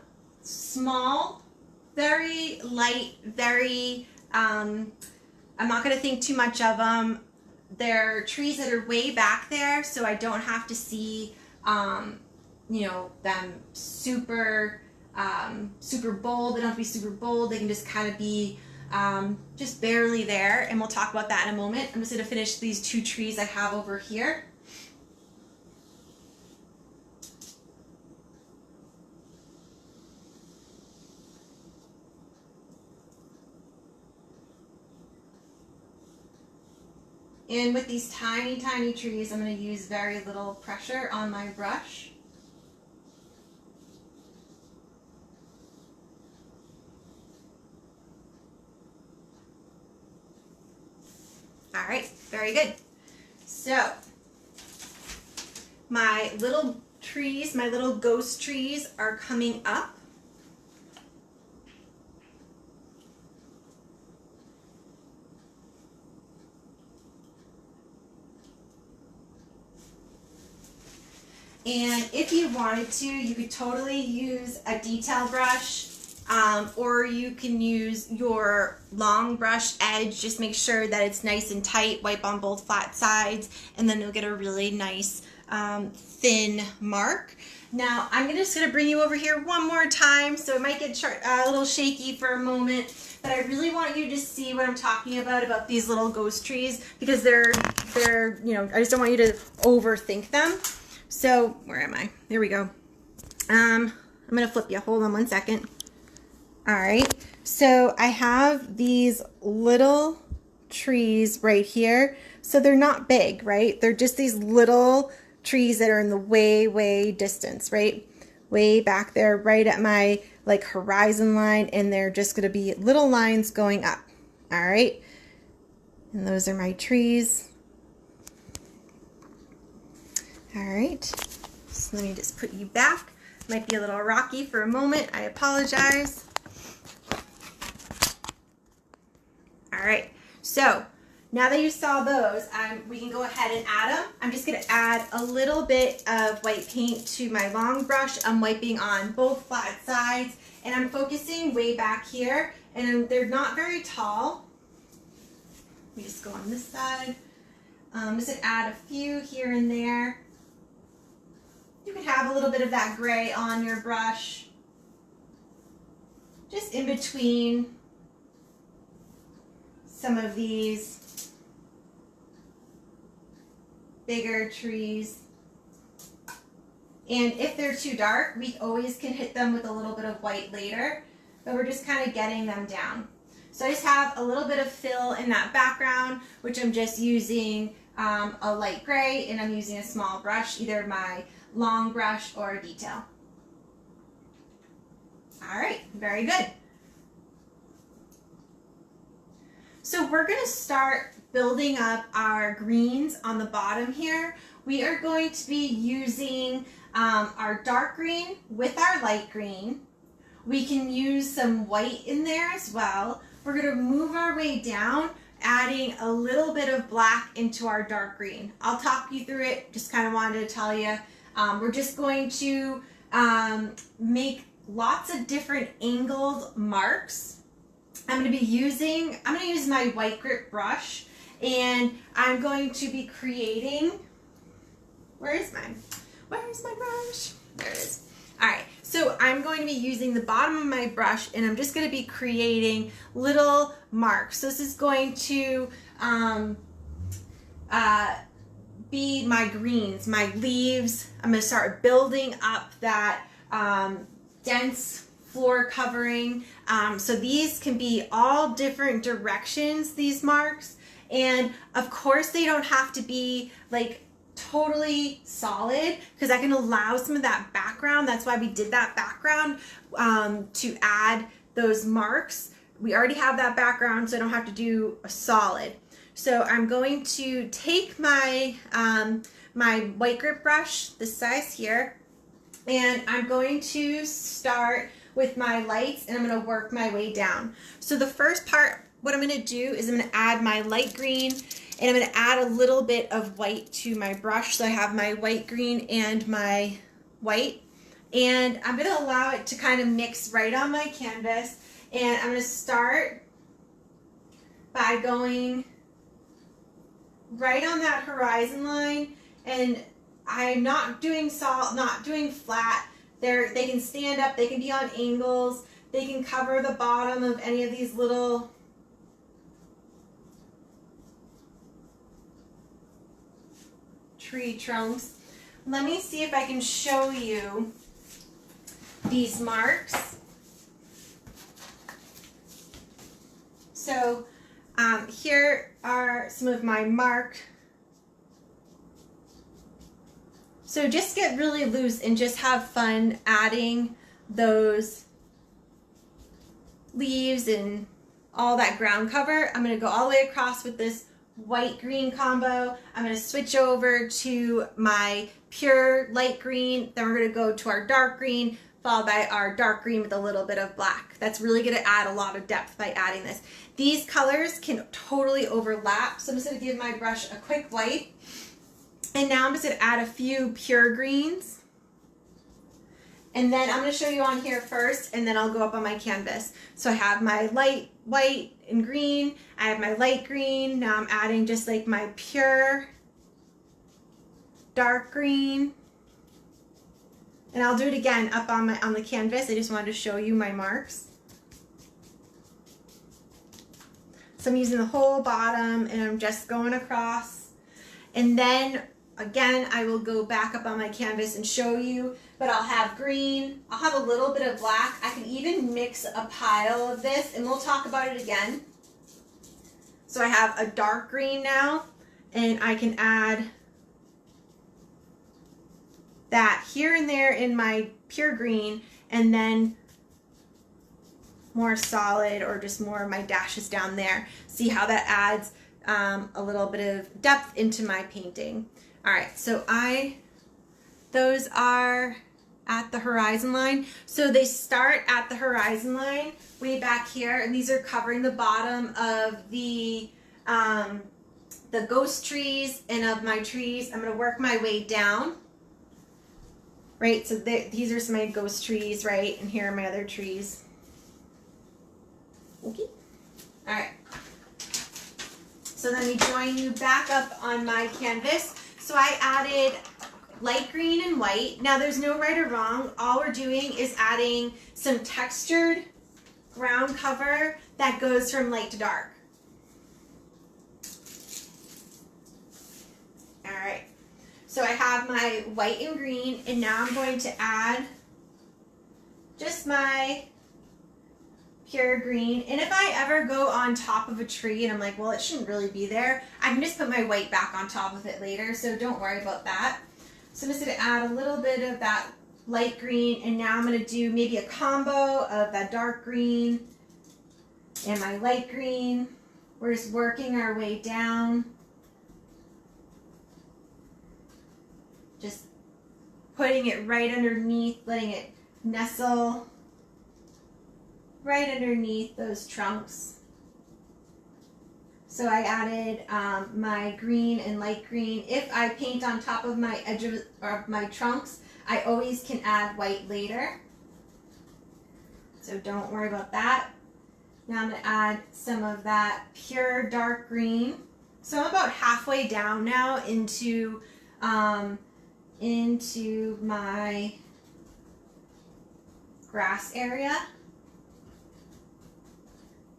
small, very light, very, I'm not going to think too much of them. They're trees that are way back there, so I don't have to see, you know, them super, super bold. They don't have to be super bold. They can just kind of be just barely there, and we'll talk about that in a moment. I'm just going to finish these two trees I have over here. And with these tiny, tiny trees, I'm going to use very little pressure on my brush. All right, very good. So my little trees, my little ghost trees are coming up. And if you wanted to, you could totally use a detail brush, or you can use your long brush edge. Just make sure that it's nice and tight, wipe on both flat sides, and then you'll get a really nice thin mark. Now I'm just going to bring you over here one more time, so it might get a little shaky for a moment, but I really want you to see what I'm talking about these little ghost trees, because they're you know, I just don't want you to overthink them. So where am I? There we go. I'm going to flip you. Hold on one second. All right. So I have these little trees right here. So they're not big, right? They're just these little trees that are in the way distance, right? Way back there, right at my like horizon line. And they're just going to be little lines going up. All right. And those are my trees. All right, so let me just put you back. Might be a little rocky for a moment. I apologize. All right, so now that you saw those, we can go ahead and add them. I'm just going to add a little bit of white paint to my long brush. I'm wiping on both flat sides, and I'm focusing way back here, and they're not very tall. Let me just go on this side. I'm just going to add a few here and there. You can have a little bit of that gray on your brush, just in between some of these bigger trees. And if they're too dark, we always can hit them with a little bit of white later, but we're just kind of getting them down. So I just have a little bit of fill in that background, which I'm just using a light gray, and I'm using a small brush, either my long brush or a detail. All right, very good. So we're going to start building up our greens on the bottom here. We are going to be using our dark green with our light green. We can use some white in there as well. We're going to move our way down, adding a little bit of black into our dark green. I'll talk you through it, just kind of wanted to tell you. We're just going to make lots of different angled marks. I'm going to use my white grip brush, and I'm going to be creating, where is my brush? There it is. All right, so I'm going to be using the bottom of my brush, and I'm just going to be creating little marks. So this is going to be my greens, my leaves. I'm going to start building up that dense floor covering. So these can be all different directions, these marks. And of course they don't have to be like totally solid, because I can allow some of that background. That's why we did that background, to add those marks. We already have that background, so I don't have to do a solid. So I'm going to take my my white grip brush, this size here, and I'm going to start with my lights, and I'm going to work my way down. So the first part, what I'm going to do is I'm going to add my light green, and I'm going to add a little bit of white to my brush. So I have my white green and my white, And I'm going to allow it to kind of mix right on my canvas. And I'm going to start by going right on that horizon line, and I'm not doing not doing flat. They can stand up, they can be on angles, they can cover the bottom of any of these little tree trunks. Let me see if I can show you these marks. So here are some of my mark. So just get really loose and just have fun adding those leaves and all that ground cover. I'm going to go all the way across with this white-green combo. I'm going to switch over to my pure light green. Then we're going to go to our dark green, followed by our dark green with a little bit of black. That's really going to add a lot of depth by adding this. These colors can totally overlap, so I'm just going to give my brush a quick wipe. And now I'm just going to add a few pure greens. And then I'm going to show you on here first, and then I'll go up on my canvas. So I have my light white and green. I have my light green. Now I'm adding just like my pure dark green. And I'll do it again up on the canvas. I just wanted to show you my marks. So I'm using the whole bottom, and I'm just going across. And then again, I will go back up on my canvas and show you, but I'll have green, I'll have a little bit of black. I can even mix a pile of this, and we'll talk about it again. So I have a dark green now, and I can add that here and there in my pure green, and then more solid or just more of my dashes down there. See how that adds a little bit of depth into my painting. All right, so those are at the horizon line. So they start at the horizon line way back here, and these are covering the bottom of the ghost trees and of my trees. I'm gonna work my way down, right? So these are some of my ghost trees, right? And here are my other trees. Okay, all right. So let me join you back up on my canvas. So I added light green and white. Now there's no right or wrong. All we're doing is adding some textured ground cover that goes from light to dark. All right. So I have my white and green, and now I'm going to add just my pure green. And if I ever go on top of a tree and I'm like, well, it shouldn't really be there, I can just put my white back on top of it later, so don't worry about that. So I'm just going to add a little bit of that light green, and now I'm going to do maybe a combo of that dark green and my light green. We're just working our way down, just putting it right underneath, letting it nestle right underneath those trunks. So I added my green and light green. If I paint on top of my edges of my trunks, I always can add white later. So don't worry about that. Now I'm going to add some of that pure dark green. So I'm about halfway down now into my grass area.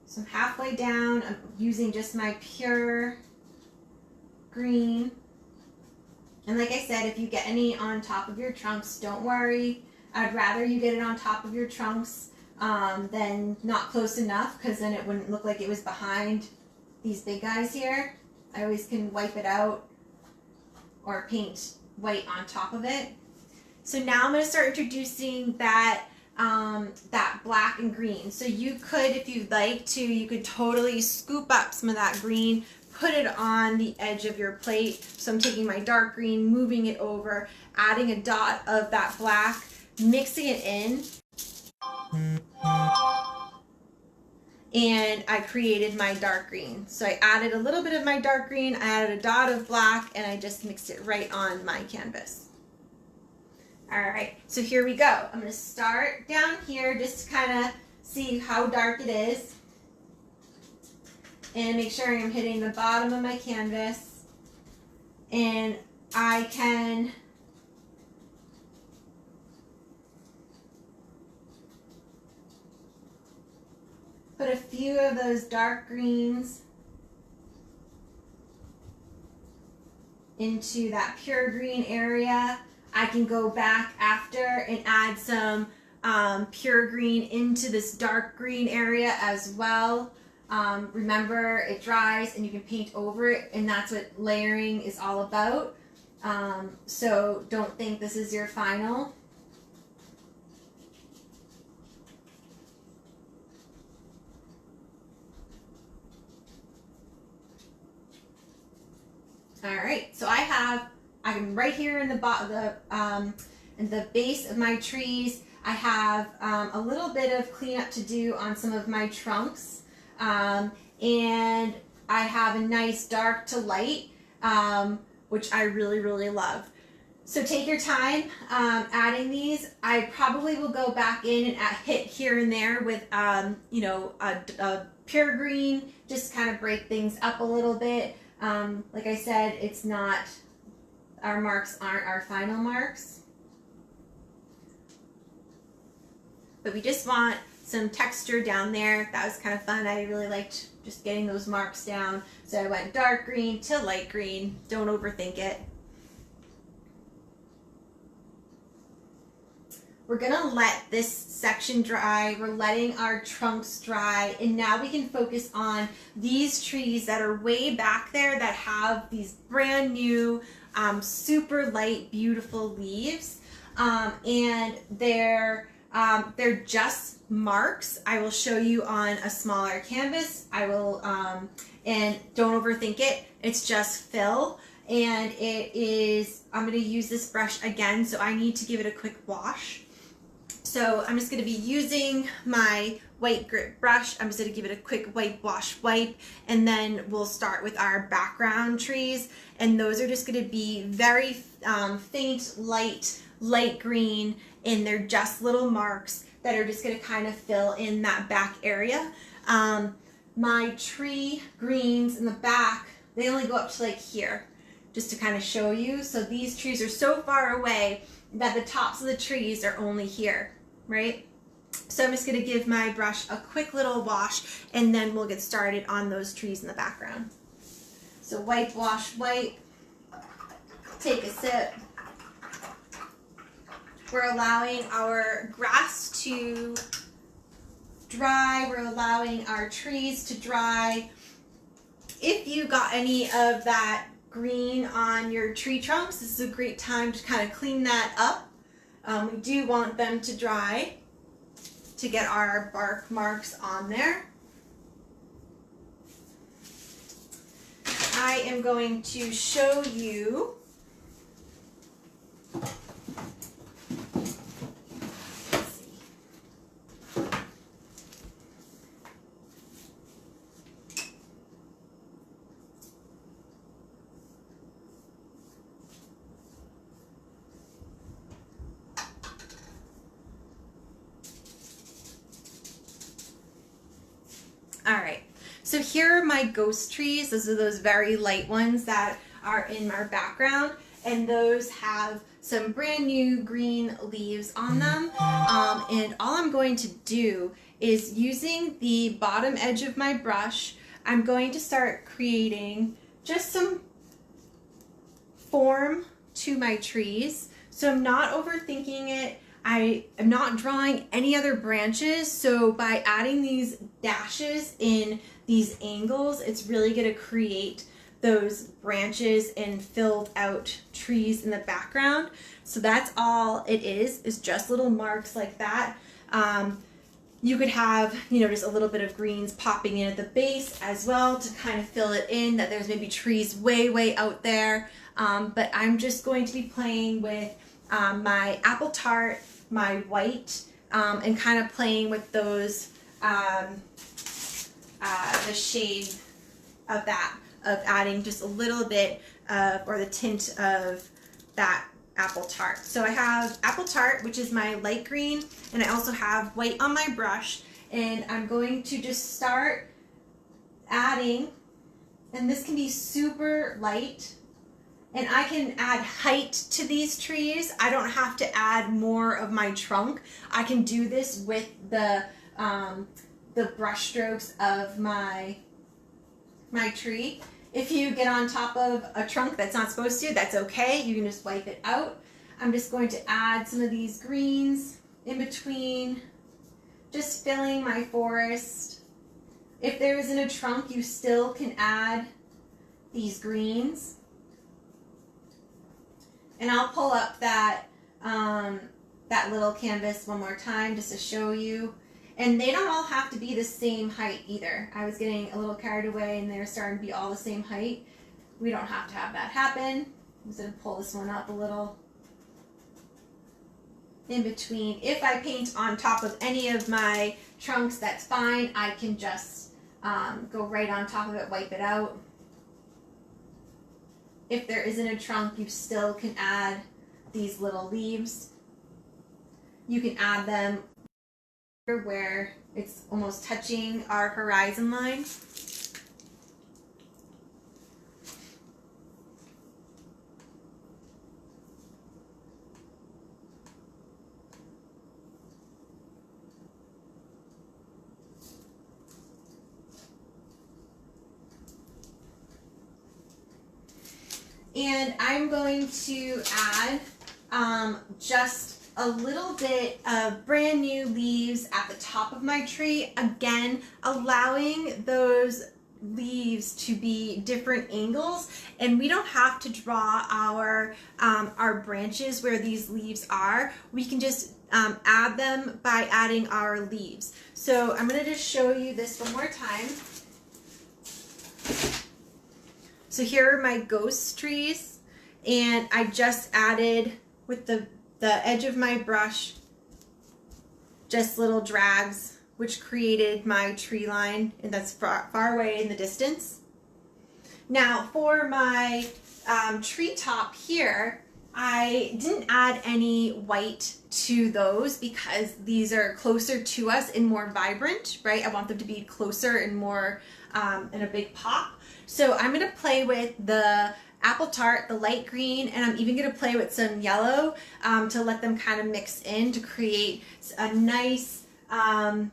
So I'm halfway down. I'm using just my pure green. And like I said, if you get any on top of your trunks, don't worry. I'd rather you get it on top of your trunks than not close enough, because then it wouldn't look like it was behind these big guys here. I always can wipe it out or paint white on top of it. So now I'm going to start introducing that that black and green. So you could, if you'd like to, you could totally scoop up some of that green, put it on the edge of your plate. So I'm taking my dark green, moving it over, adding a dot of that black, mixing it in. And I created my dark green. So I added a little bit of my dark green, I added a dot of black, and I just mixed it right on my canvas. All right, so here we go. I'm gonna start down here just to kind of see how dark it is and make sure I'm hitting the bottom of my canvas, and I can put a few of those dark greens into that pure green area. I can go back after and add some pure green into this dark green area as well. Remember, it dries and you can paint over it, and that's what layering is all about. So don't think this is your final. All right, so I'm right here in in the base of my trees. I have a little bit of cleanup to do on some of my trunks, and I have a nice dark to light, which I really, really love. So take your time adding these. I probably will go back in and hit here and there with you know, a pure green, just kind of break things up a little bit. Like I said, it's not, our marks aren't our final marks, but we just want some texture down there. That was kind of fun. I really liked just getting those marks down. So I went dark green to light green. Don't overthink it. We're gonna let this section dry. We're letting our trunks dry, and now we can focus on these trees that are way back there that have these brand new, super light, beautiful leaves, and they're just marks. I will show you on a smaller canvas. I will, and don't overthink it. It's just fill, and it is, I'm gonna use this brush again, so I need to give it a quick wash. So I'm just going to be using my white grit brush. I'm just going to give it a quick white wash wipe, and then we'll start with our background trees, and those are just going to be very faint light green, and they're just little marks that are just going to kind of fill in that back area. My tree greens in the back, they only go up to like here, just to kind of show you. So these trees are so far away that the tops of the trees are only here, right? So I'm just going to give my brush a quick little wash, and then we'll get started on those trees in the background. So wipe, wash, wipe, take a sip. We're allowing our grass to dry. We're allowing our trees to dry. If you got any of that green on your tree trunks, this is a great time to kind of clean that up. We do want them to dry to get our bark marks on there. I am going to show you All right, so here are my ghost trees. Those are those very light ones that are in our background, and those have some brand new green leaves on them. And all I'm going to do is, using the bottom edge of my brush, I'm going to start creating just some form to my trees. So I'm not overthinking it. I am not drawing any other branches, so by adding these dashes in these angles, it's really going to create those branches and filled out trees in the background. So that's all it is just little marks like that. You could have, you know, just a little bit of greens popping in at the base as well to kind of fill it in, that there's maybe trees way out there. But I'm just going to be playing with my apple tart, my white, and kind of playing with those, the shade of that, of adding just a little bit of, or the tint of that apple tart. So I have apple tart, which is my light green, and I also have white on my brush, and I'm going to just start adding, and this can be super light, and I can add height to these trees. I don't have to add more of my trunk. I can do this with the brush strokes of my tree. If you get on top of a trunk that's not supposed to, that's okay. You can just wipe it out. I'm just going to add some of these greens in between, just filling my forest. If there isn't a trunk, you still can add these greens. And I'll pull up that little canvas one more time just to show you. And they don't all have to be the same height either. I was getting a little carried away and they're starting to be all the same height. We don't have to have that happen. I'm just going to pull this one up a little in between. If I paint on top of any of my trunks, that's fine. I can just go right on top of it, wipe it out. If there isn't a trunk, you still can add these little leaves. You can add them where it's almost touching our horizon line. And I'm going to add just a little bit of brand new leaves at the top of my tree. Again, allowing those leaves to be different angles, and we don't have to draw our branches where these leaves are. We can just add them by adding our leaves. So I'm going to just show you this one more time. So here are my ghost trees, and I just added with the edge of my brush just little drags, which created my tree line, and that's far away in the distance. Now for my tree top here, I didn't add any white to those because these are closer to us and more vibrant, right? I want them to be closer and more in a big pop. So I'm going to play with the apple tart, the light green, and I'm even going to play with some yellow to let them kind of mix in to create a nice, and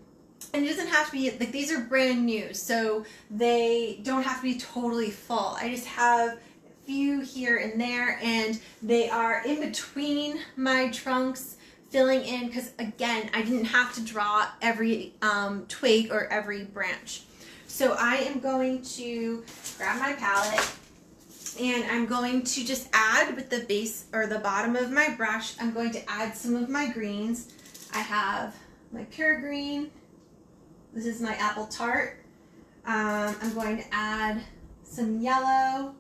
it doesn't have to be, like, these are brand new, so they don't have to be totally full. I just have a few here and there, and they are in between my trunks, filling in, because again, I didn't have to draw every twig or every branch. So I am going to grab my palette, and I'm going to just add with the base or the bottom of my brush, I'm going to add some of my greens. I have my pure green. This is my apple tart. I'm going to add some yellow.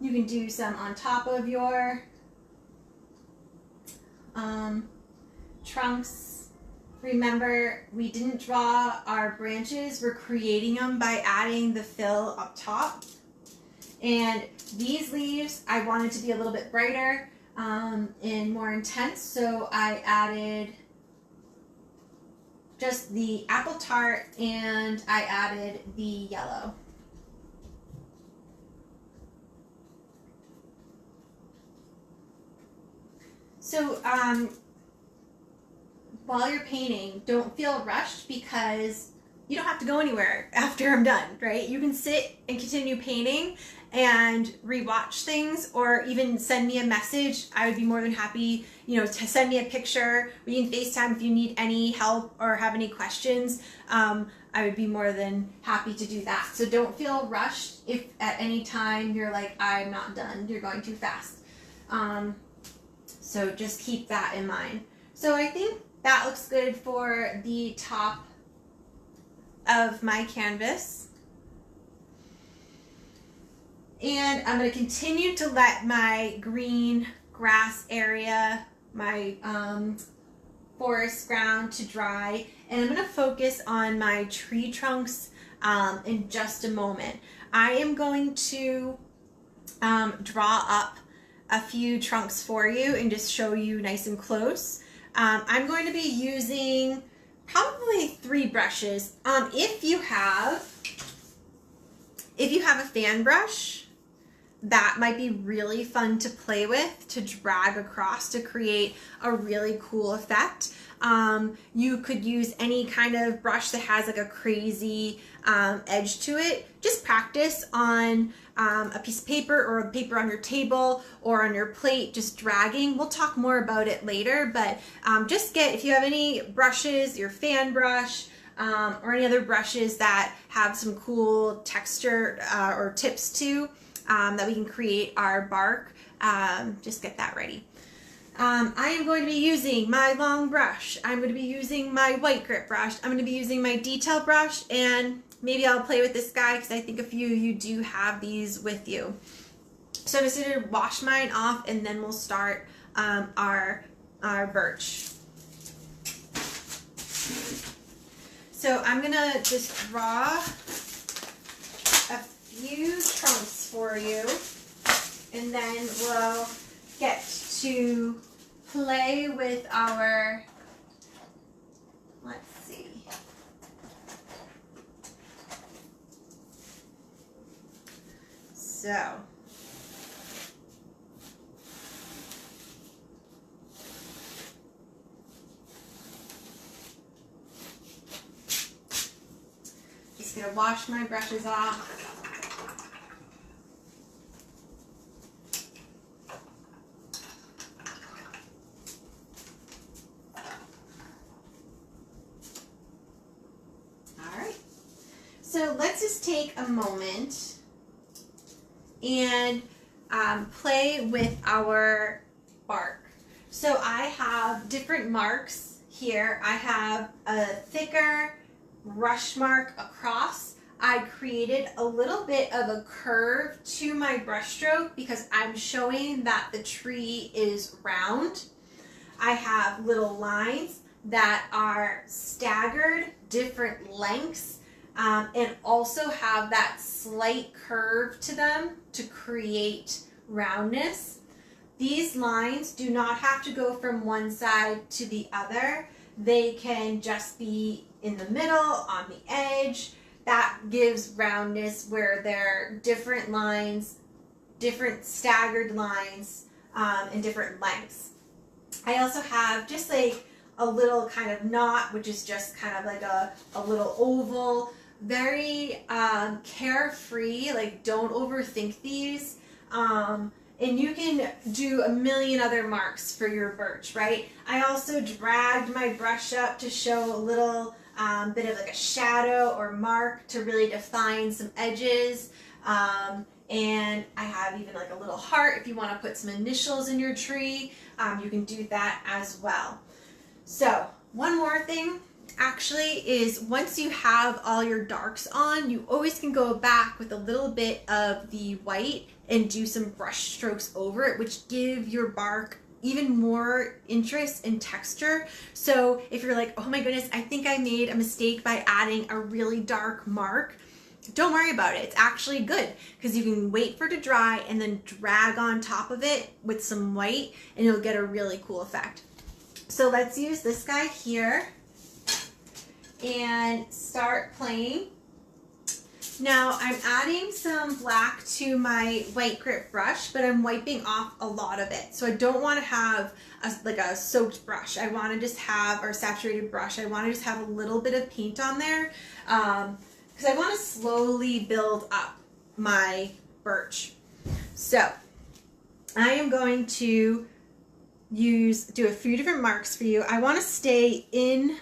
You can do some on top of your trunks. Remember, we didn't draw our branches. We're creating them by adding the fill up top. And these leaves, I wanted to be a little bit brighter and more intense, so I added just the apple tart and I added the yellow. So while you're painting, don't feel rushed because you don't have to go anywhere after I'm done, right? You can sit and continue painting and rewatch things, or even send me a message. I would be more than happy, to send me a picture. We can FaceTime if you need any help or have any questions. I would be more than happy to do that. So don't feel rushed if at any time you're like, I'm not done, you're going too fast. So just keep that in mind. So I think that looks good for the top of my canvas. And I'm going to continue to let my green grass area, my forest ground to dry. And I'm going to focus on my tree trunks in just a moment. I am going to draw up a few trunks for you and just show you nice and close. I'm going to be using probably 3 brushes. If you have a fan brush, that might be really fun to play with, to drag across to create a really cool effect. You could use any kind of brush that has like a crazy edge to it. Just practice on a piece of paper or paper on your table or on your plate, just dragging. We'll talk more about it later, but just if you have any brushes, your fan brush, or any other brushes that have some cool texture or tips to, that we can create our bark, just get that ready. I am going to be using my long brush. I'm going to be using my white grit brush. I'm going to be using my detail brush, and maybe I'll play with this guy because I think a few of you do have these with you. So I'm just going to wash mine off, and then we'll start our birch. So I'm going to just draw a few trunks for you, and then we'll get to play with our, let's see. So, just gonna wash my brushes off. So let's just take a moment and play with our bark. So I have different marks here. I have a thicker brush mark across. I created a little bit of a curve to my brush stroke because I'm showing that the tree is round. I have little lines that are staggered, different lengths, and also have that slight curve to them to create roundness. These lines do not have to go from one side to the other. They can just be in the middle, on the edge. That gives roundness where they're different lines, different staggered lines, and different lengths. I also have just like a little kind of knot, which is just kind of like a little oval. Very carefree, like don't overthink these. And you can do a million other marks for your birch, right? I also dragged my brush up to show a little bit of like a shadow or mark to really define some edges. And I have even like a little heart if you want to put some initials in your tree. You can do that as well. So one more thing actually is once you have all your darks on, you always can go back with a little bit of the white and do some brush strokes over it, which give your bark even more interest and texture. So if you're like, oh my goodness, I think I made a mistake by adding a really dark mark, don't worry about it. It's actually good because you can wait for it to dry and then drag on top of it with some white and you'll get a really cool effect. So let's use this guy here and start playing. Now I'm adding some black to my white grit brush, but I'm wiping off a lot of it. So I don't want to have like a soaked brush. I want to just have, or saturated brush, I want to just have a little bit of paint on there because I want to slowly build up my birch. So I am going to do a few different marks for you. I want to stay in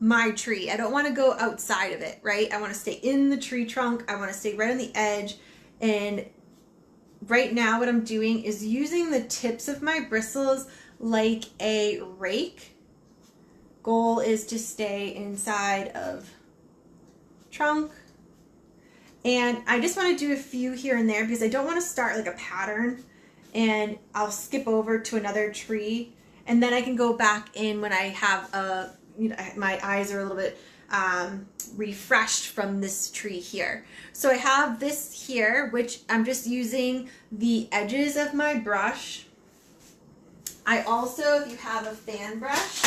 my tree. I don't want to go outside of it, right? I want to stay in the tree trunk. I want to stay right on the edge. And right now what I'm doing is using the tips of my bristles like a rake. Goal is to stay inside of trunk. And I just want to do a few here and there because I don't want to start like a pattern and I'll skip over to another tree and then I can go back in when I have a, you know, my eyes are a little bit refreshed from this tree here. So I have this here, which I'm just using the edges of my brush I also, if you have a fan brush,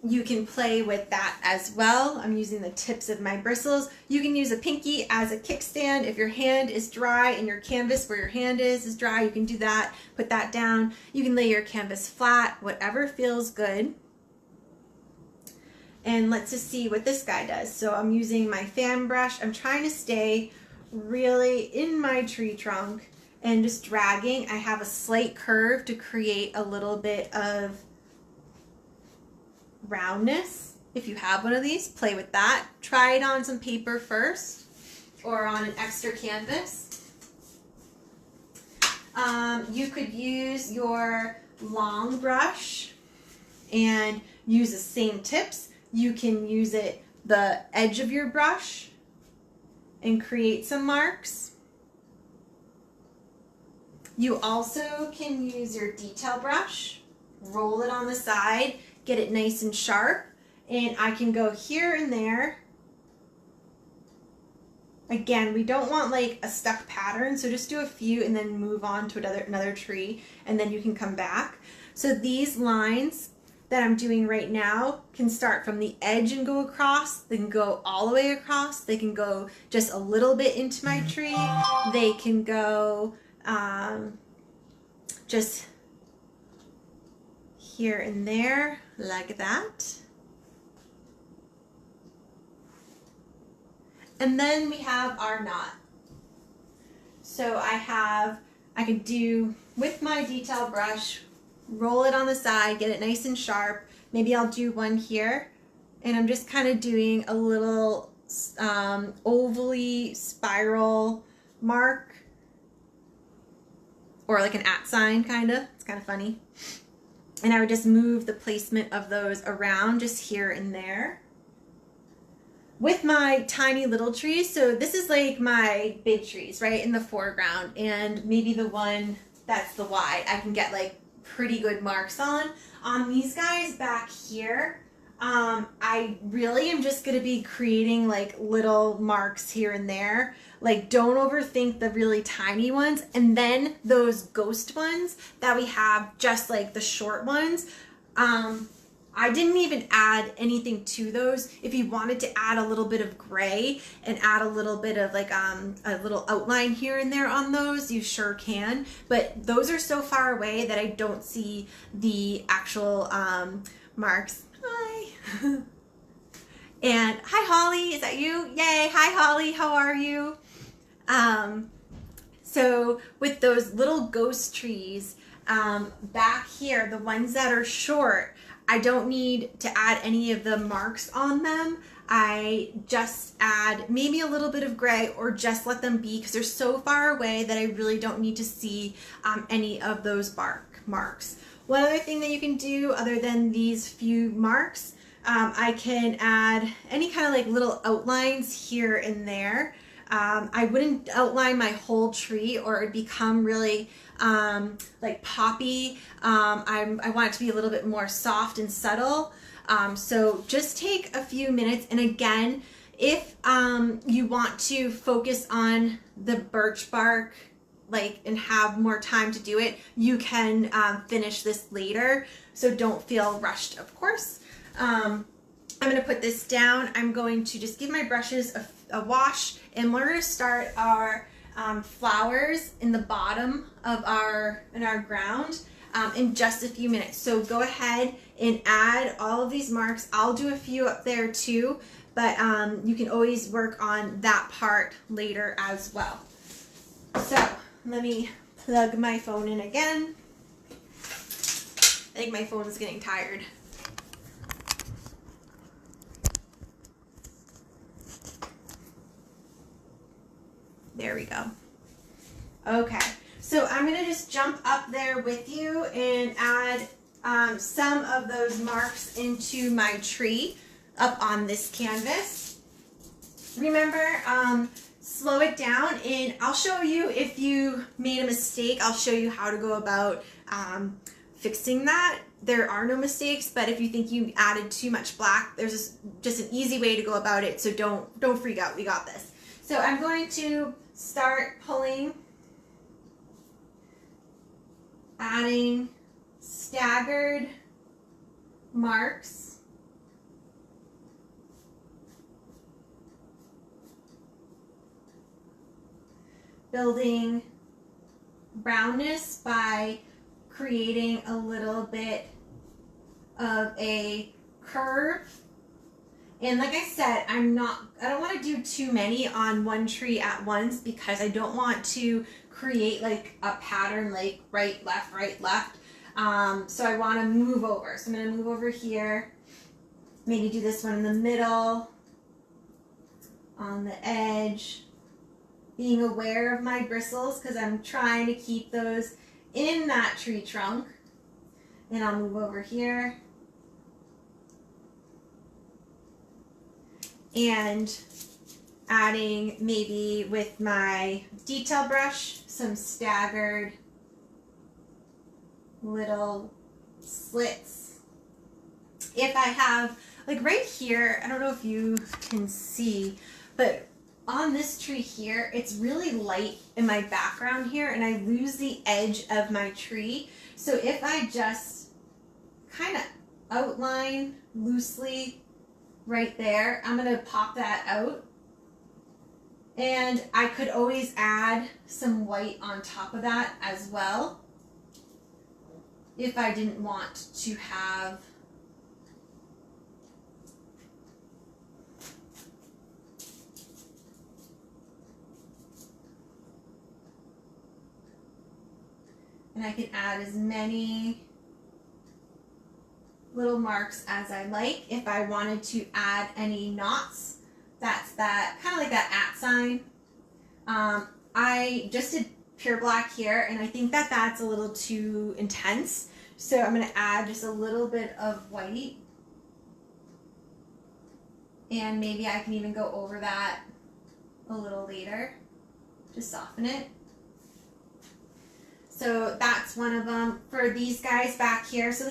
you can play with that as well. I'm using the tips of my bristles. You can use a pinky as a kickstand. If your hand is dry and your canvas where your hand is dry, you can do that. Put that down. You can lay your canvas flat, whatever feels good. And let's just see what this guy does. So I'm using my fan brush. I'm trying to stay really in my tree trunk and just dragging. I have a slight curve to create a little bit of roundness. If you have one of these, play with that. Try it on some paper first or on an extra canvas. You could use your long brush and use the same tips. You can use the edge of your brush and create some marks. You also can use your detail brush, roll it on the side, get it nice and sharp, and I can go here and there. Again, we don't want like a stuck pattern, so just do a few and then move on to another tree, and then you can come back. So these lines that I'm doing right now can start from the edge and go across. They can go all the way across. They can go just a little bit into my tree. They can go just here and there like that. And then we have our knot. So I could do with my detail brush, roll it on the side, get it nice and sharp. Maybe I'll do one here, and I'm just kind of doing a little ovally spiral mark, or like an @ sign kind of. It's kind of funny. And I would just move the placement of those around just here and there. With my tiny little trees, so this is like my big trees, right, in the foreground, and maybe the one that's the wide, I can get like pretty good marks on. On these guys back here, I really am just going to be creating like little marks here and there. Like, don't overthink the really tiny ones. And then those ghost ones that we have, just like the short ones, I didn't even add anything to those. If you wanted to add a little bit of gray and add a little bit of like a little outline here and there on those, you sure can. But those are so far away that I don't see the actual marks. Hi. And hi, Holly, is that you? Yay, hi, Holly, how are you? So with those little ghost trees back here, the ones that are short, I don't need to add any of the marks on them. I just add maybe a little bit of gray, or just let them be because they're so far away that I really don't need to see any of those bark marks. One other thing that you can do other than these few marks, I can add any kind of like little outlines here and there. I wouldn't outline my whole tree or it would become really like poppy. I want it to be a little bit more soft and subtle. So just take a few minutes. And again, if you want to focus on the birch bark, like, and have more time to do it, you can finish this later. So don't feel rushed, of course. I'm going to put this down. I'm going to just give my brushes a wash, and we're going to start our flowers in the bottom of our ground in just a few minutes. So go ahead and add all of these marks. I'll do a few up there too, but you can always work on that part later as well. So let me plug my phone in again. I think my phone is getting tired. There we go. Okay, so I'm going to just jump up there with you and add some of those marks into my tree up on this canvas. Remember, slow it down, and I'll show you if you made a mistake. I'll show you how to go about fixing that. There are no mistakes, but if you think you added too much black, there's just an easy way to go about it, so don't freak out. We got this. So I'm going to start pulling adding staggered marks. Building brownness by creating a little bit of a curve. And like I said, I don't want to do too many on one tree at once because I don't want to create like a pattern like right, left, so I want to move over. So I'm going to move over here, maybe do this one in the middle, on the edge, being aware of my bristles because I'm trying to keep those in that tree trunk. And I'll move over here. And adding maybe with my detail brush some staggered little slits. If I have, like right here, I don't know if you can see, but on this tree here, it's really light in my background here and I lose the edge of my tree. So if I just kind of outline loosely right there, I'm going to pop that out. And I could always add some white on top of that as well if I didn't want to have and I can add as many little marks as I like. If I wanted to add any knots, that's that kind of like that @ sign. I just did pure black here and I think that that's a little too intense, so I'm going to add just a little bit of white, and maybe I can even go over that a little later to soften it. So that's one of them. For these guys back here, so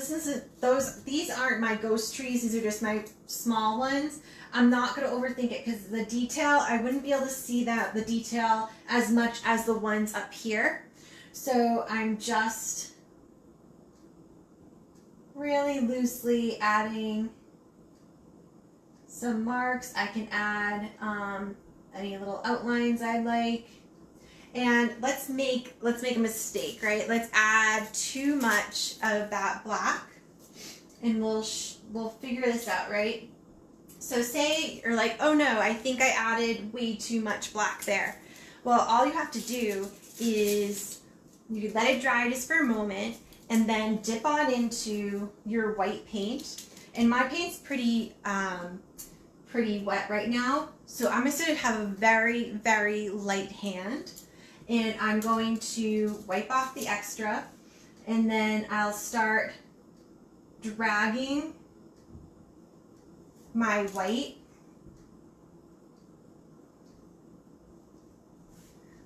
these aren't my ghost trees, these are just my small ones. I'm not going to overthink it because the detail, I wouldn't be able to see the detail as much as the ones up here. So I'm just really loosely adding some marks. I can add any little outlines I like. And let's make a mistake, right? Let's add too much of that black, and we'll figure this out, right? So say you're like, oh no, I think I added way too much black there. Well, all you have to do is you let it dry just for a moment, and then dip on into your white paint. And my paint's pretty wet right now, so I'm just going to have a very, very light hand. And I'm going to wipe off the extra, and then I'll start dragging my white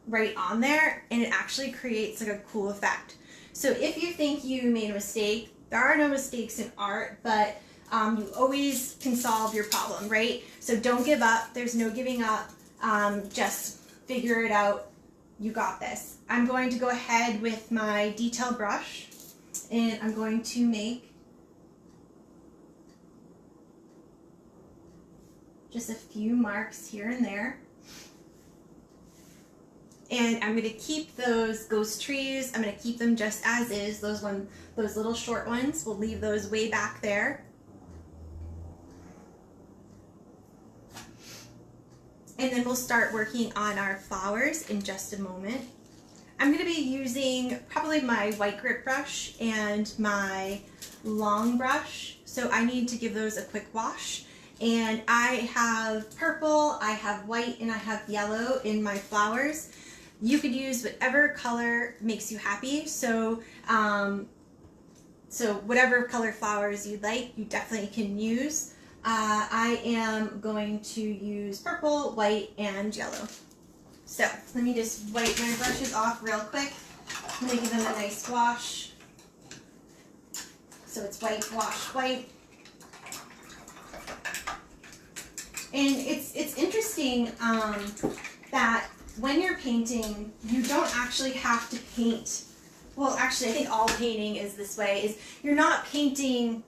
right on there, and it actually creates like a cool effect. So if you think you made a mistake, there are no mistakes in art, but you always can solve your problem, right? So don't give up. There's no giving up. Just figure it out. You got this. I'm going to go ahead with my detail brush, and I'm going to make just a few marks here and there. And I'm going to keep those ghost trees, I'm going to keep them just as is. Those little short ones, we'll leave those way back there. And then we'll start working on our flowers in just a moment. I'm going to be using probably my white grip brush and my long brush. So I need to give those a quick wash. And I have purple, I have white, and I have yellow in my flowers. You could use whatever color makes you happy. So, whatever color flowers you'd like, you definitely can use. I am going to use purple, white, and yellow. So let me just wipe my brushes off real quick. I'm going to give them a nice wash. So it's white, wash, white. And it's interesting that when you're painting, you don't actually have to paint well, actually, I think all painting is this way, is you're not painting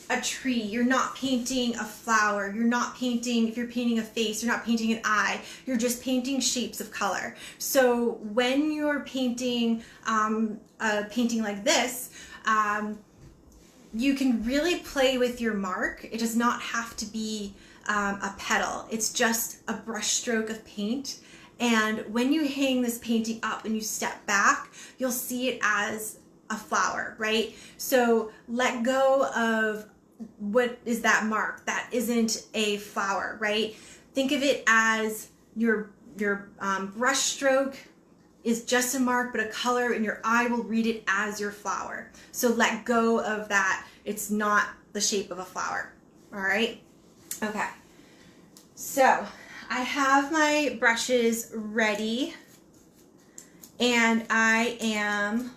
a tree, you're not painting a flower, you're not painting, if you're painting a face, you're not painting an eye, you're just painting shapes of color. So when you're painting a painting like this, you can really play with your mark. It does not have to be a petal. It's just a brush stroke of paint. And when you hang this painting up and you step back, you'll see it as a flower, right? So let go of what is that mark that isn't a flower, right? Think of it as your brush stroke is just a mark, but a color, and your eye will read it as your flower. So let go of that. It's not the shape of a flower. All right? Okay. So I have my brushes ready, and I am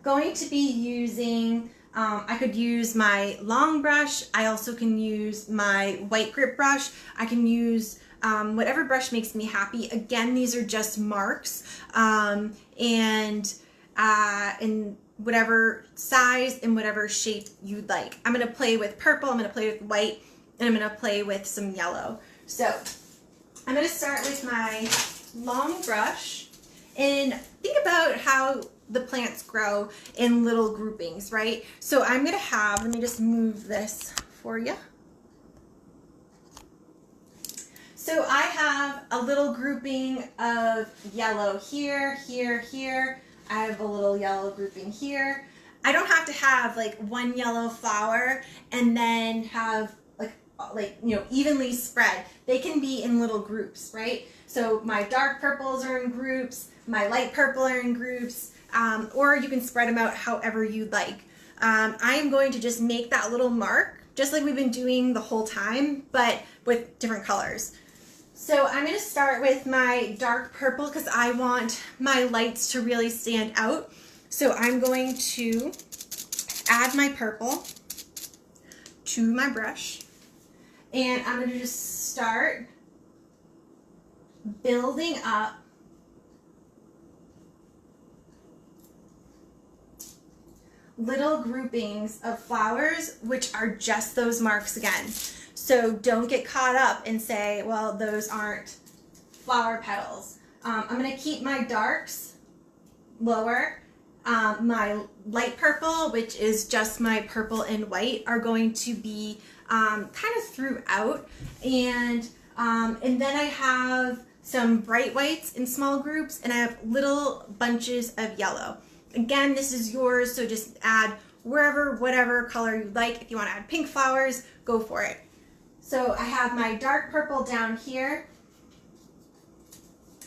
going to be using, I could use my long brush. I also can use my white grip brush. I can use whatever brush makes me happy. Again, these are just marks, and in whatever size and whatever shape you'd like. I'm gonna play with purple, I'm gonna play with white, and I'm gonna play with some yellow. So I'm gonna start with my long brush, and think about how the plants grow in little groupings, right? So I'm gonna have, let me just move this for you. So I have a little grouping of yellow here, here, here. I have a little yellow grouping here. I don't have to have like one yellow flower and then have like you know, evenly spread. They can be in little groups, right? So my dark purples are in groups, my light purple are in groups, or you can spread them out however you'd like. I am going to just make that little mark, just like we've been doing the whole time, but with different colors. So I'm going to start with my dark purple because I want my lights to really stand out. So I'm going to add my purple to my brush, and I'm going to just start building up little groupings of flowers, which are just those marks again. So don't get caught up and say, well, those aren't flower petals. I'm going to keep my darks lower. My light purple, which is just my purple and white, are going to be kind of throughout. And then I have some bright whites in small groups, and I have little bunches of yellow. Again, this is yours, so just add wherever, whatever color you like. If you want to add pink flowers, go for it. So I have my dark purple down here.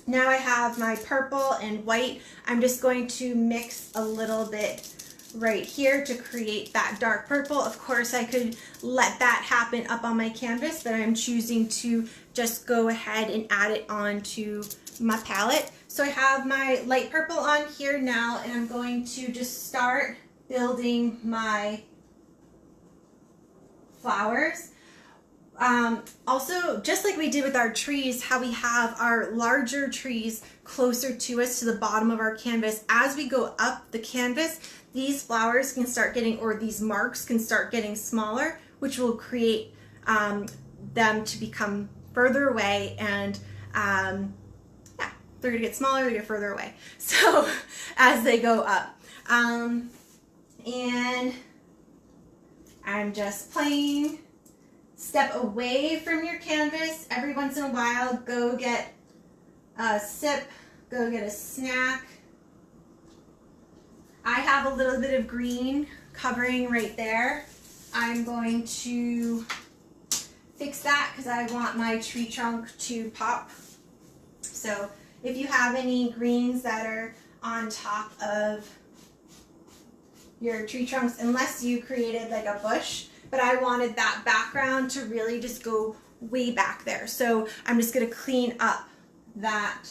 Now I have my purple and white. I'm just going to mix a little bit right here to create that dark purple. Of course, I could let that happen up on my canvas, but I'm choosing to just go ahead and add it onto my palette. So I have my light purple on here now, and I'm going to just start building my flowers. Also, just like we did with our trees, how we have our larger trees closer to us to the bottom of our canvas, as we go up the canvas, these flowers can start getting, or these marks can start getting smaller, which will create them to become further away, and yeah, they're gonna get smaller, they get further away. So as they go up, and I'm just playing. Step away from your canvas every once in a while. Go get a sip, go get a snack. I have a little bit of green covering right there. I'm going to fix that because I want my tree trunk to pop. So if you have any greens that are on top of your tree trunks, unless you created like a bush, but I wanted that background to really just go way back there. So I'm just gonna clean up that.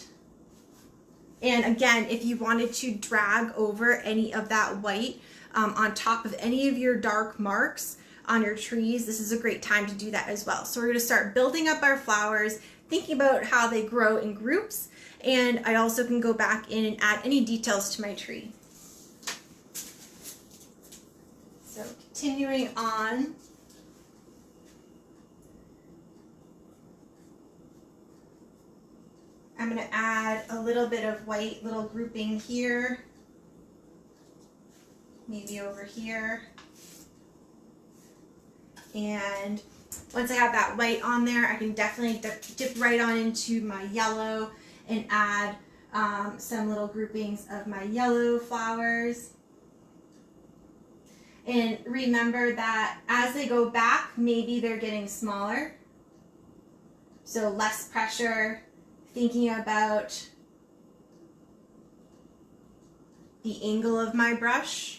And again, if you wanted to drag over any of that white on top of any of your dark marks on your trees, this is a great time to do that as well. So we're gonna start building up our flowers, thinking about how they grow in groups, and I also can go back in and add any details to my tree. So continuing on, I'm going to add a little bit of white little grouping here, maybe over here. And once I have that white on there, I can definitely dip right on into my yellow and add some little groupings of my yellow flowers. And remember that as they go back, maybe they're getting smaller. So less pressure, thinking about the angle of my brush.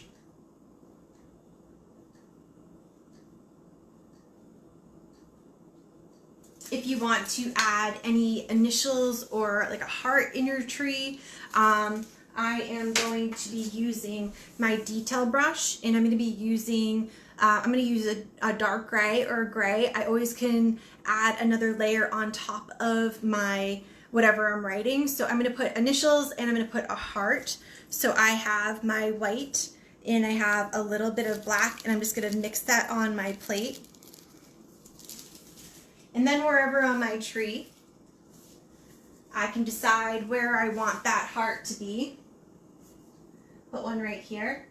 If you want to add any initials or like a heart in your tree, I am going to be using my detail brush, and I'm going to be using, I'm going to use a dark gray or a gray. I always can add another layer on top of my whatever I'm writing. So I'm going to put initials and I'm going to put a heart. So I have my white and I have a little bit of black, and I'm just going to mix that on my plate. And then wherever on my tree, I can decide where I want that heart to be. Put one right here.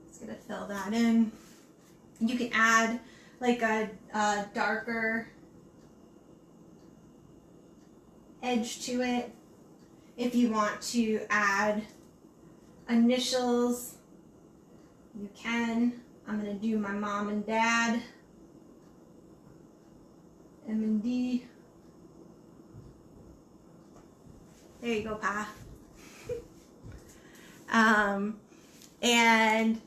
Just gonna fill that in. You can add like a darker edge to it. If you want to add initials, you can. I'm going to do my mom and dad, M&D. There you go, Pa. And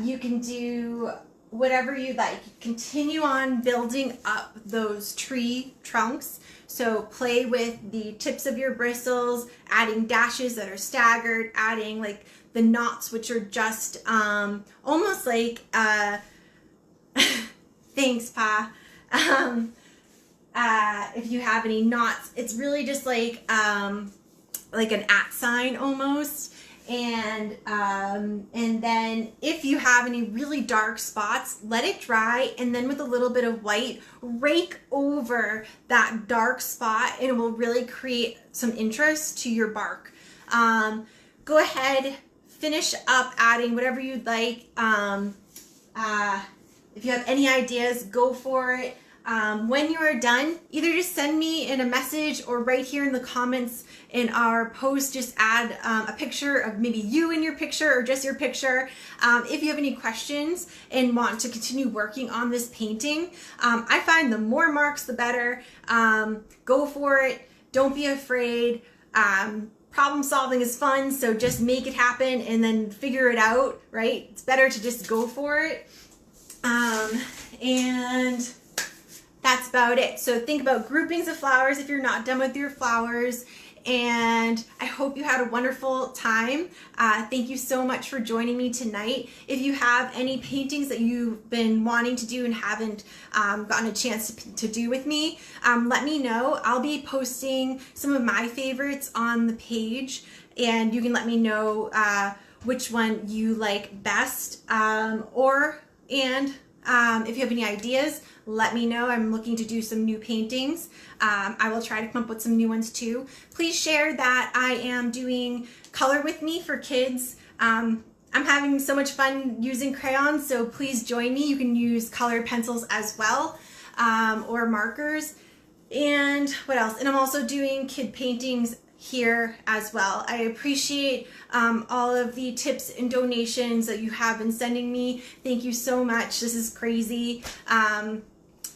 you can do whatever you like. Continue on building up those tree trunks. So play with the tips of your bristles, adding dashes that are staggered, adding like the knots, which are just almost like, thanks, Pa. If you have any knots, it's really just like an @ sign almost. And then if you have any really dark spots, let it dry, and then with a little bit of white, rake over that dark spot, and it will really create some interest to your bark. Go ahead, finish up adding whatever you'd like. If you have any ideas, go for it. When you are done, either just send me in a message or right here in the comments in our post, just add a picture of maybe you in your picture or just your picture. If you have any questions and want to continue working on this painting, I find the more marks, the better. Go for it. Don't be afraid. Problem solving is fun, so just make it happen and then figure it out, right? It's better to just go for it. And that's about it. So think about groupings of flowers if you're not done with your flowers. And I hope you had a wonderful time. Thank you so much for joining me tonight. If you have any paintings that you've been wanting to do and haven't gotten a chance to do with me, let me know. I'll be posting some of my favorites on the page, and you can let me know which one you like best. If you have any ideas, let me know. I'm looking to do some new paintings. I will try to come up with some new ones too. Please share that I am doing Color With Me for kids. I'm having so much fun using crayons, so please join me. You can use colored pencils as well, or markers. And what else? And I'm also doing kid paintings here as well. I appreciate all of the tips and donations that you have been sending me. Thank you so much. This is crazy.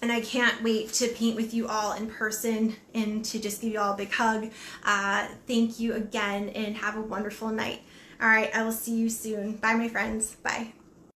And I can't wait to paint with you all in person and to just give you all a big hug. Thank you again, and have a wonderful night. All right, I will see you soon. Bye, my friends. Bye.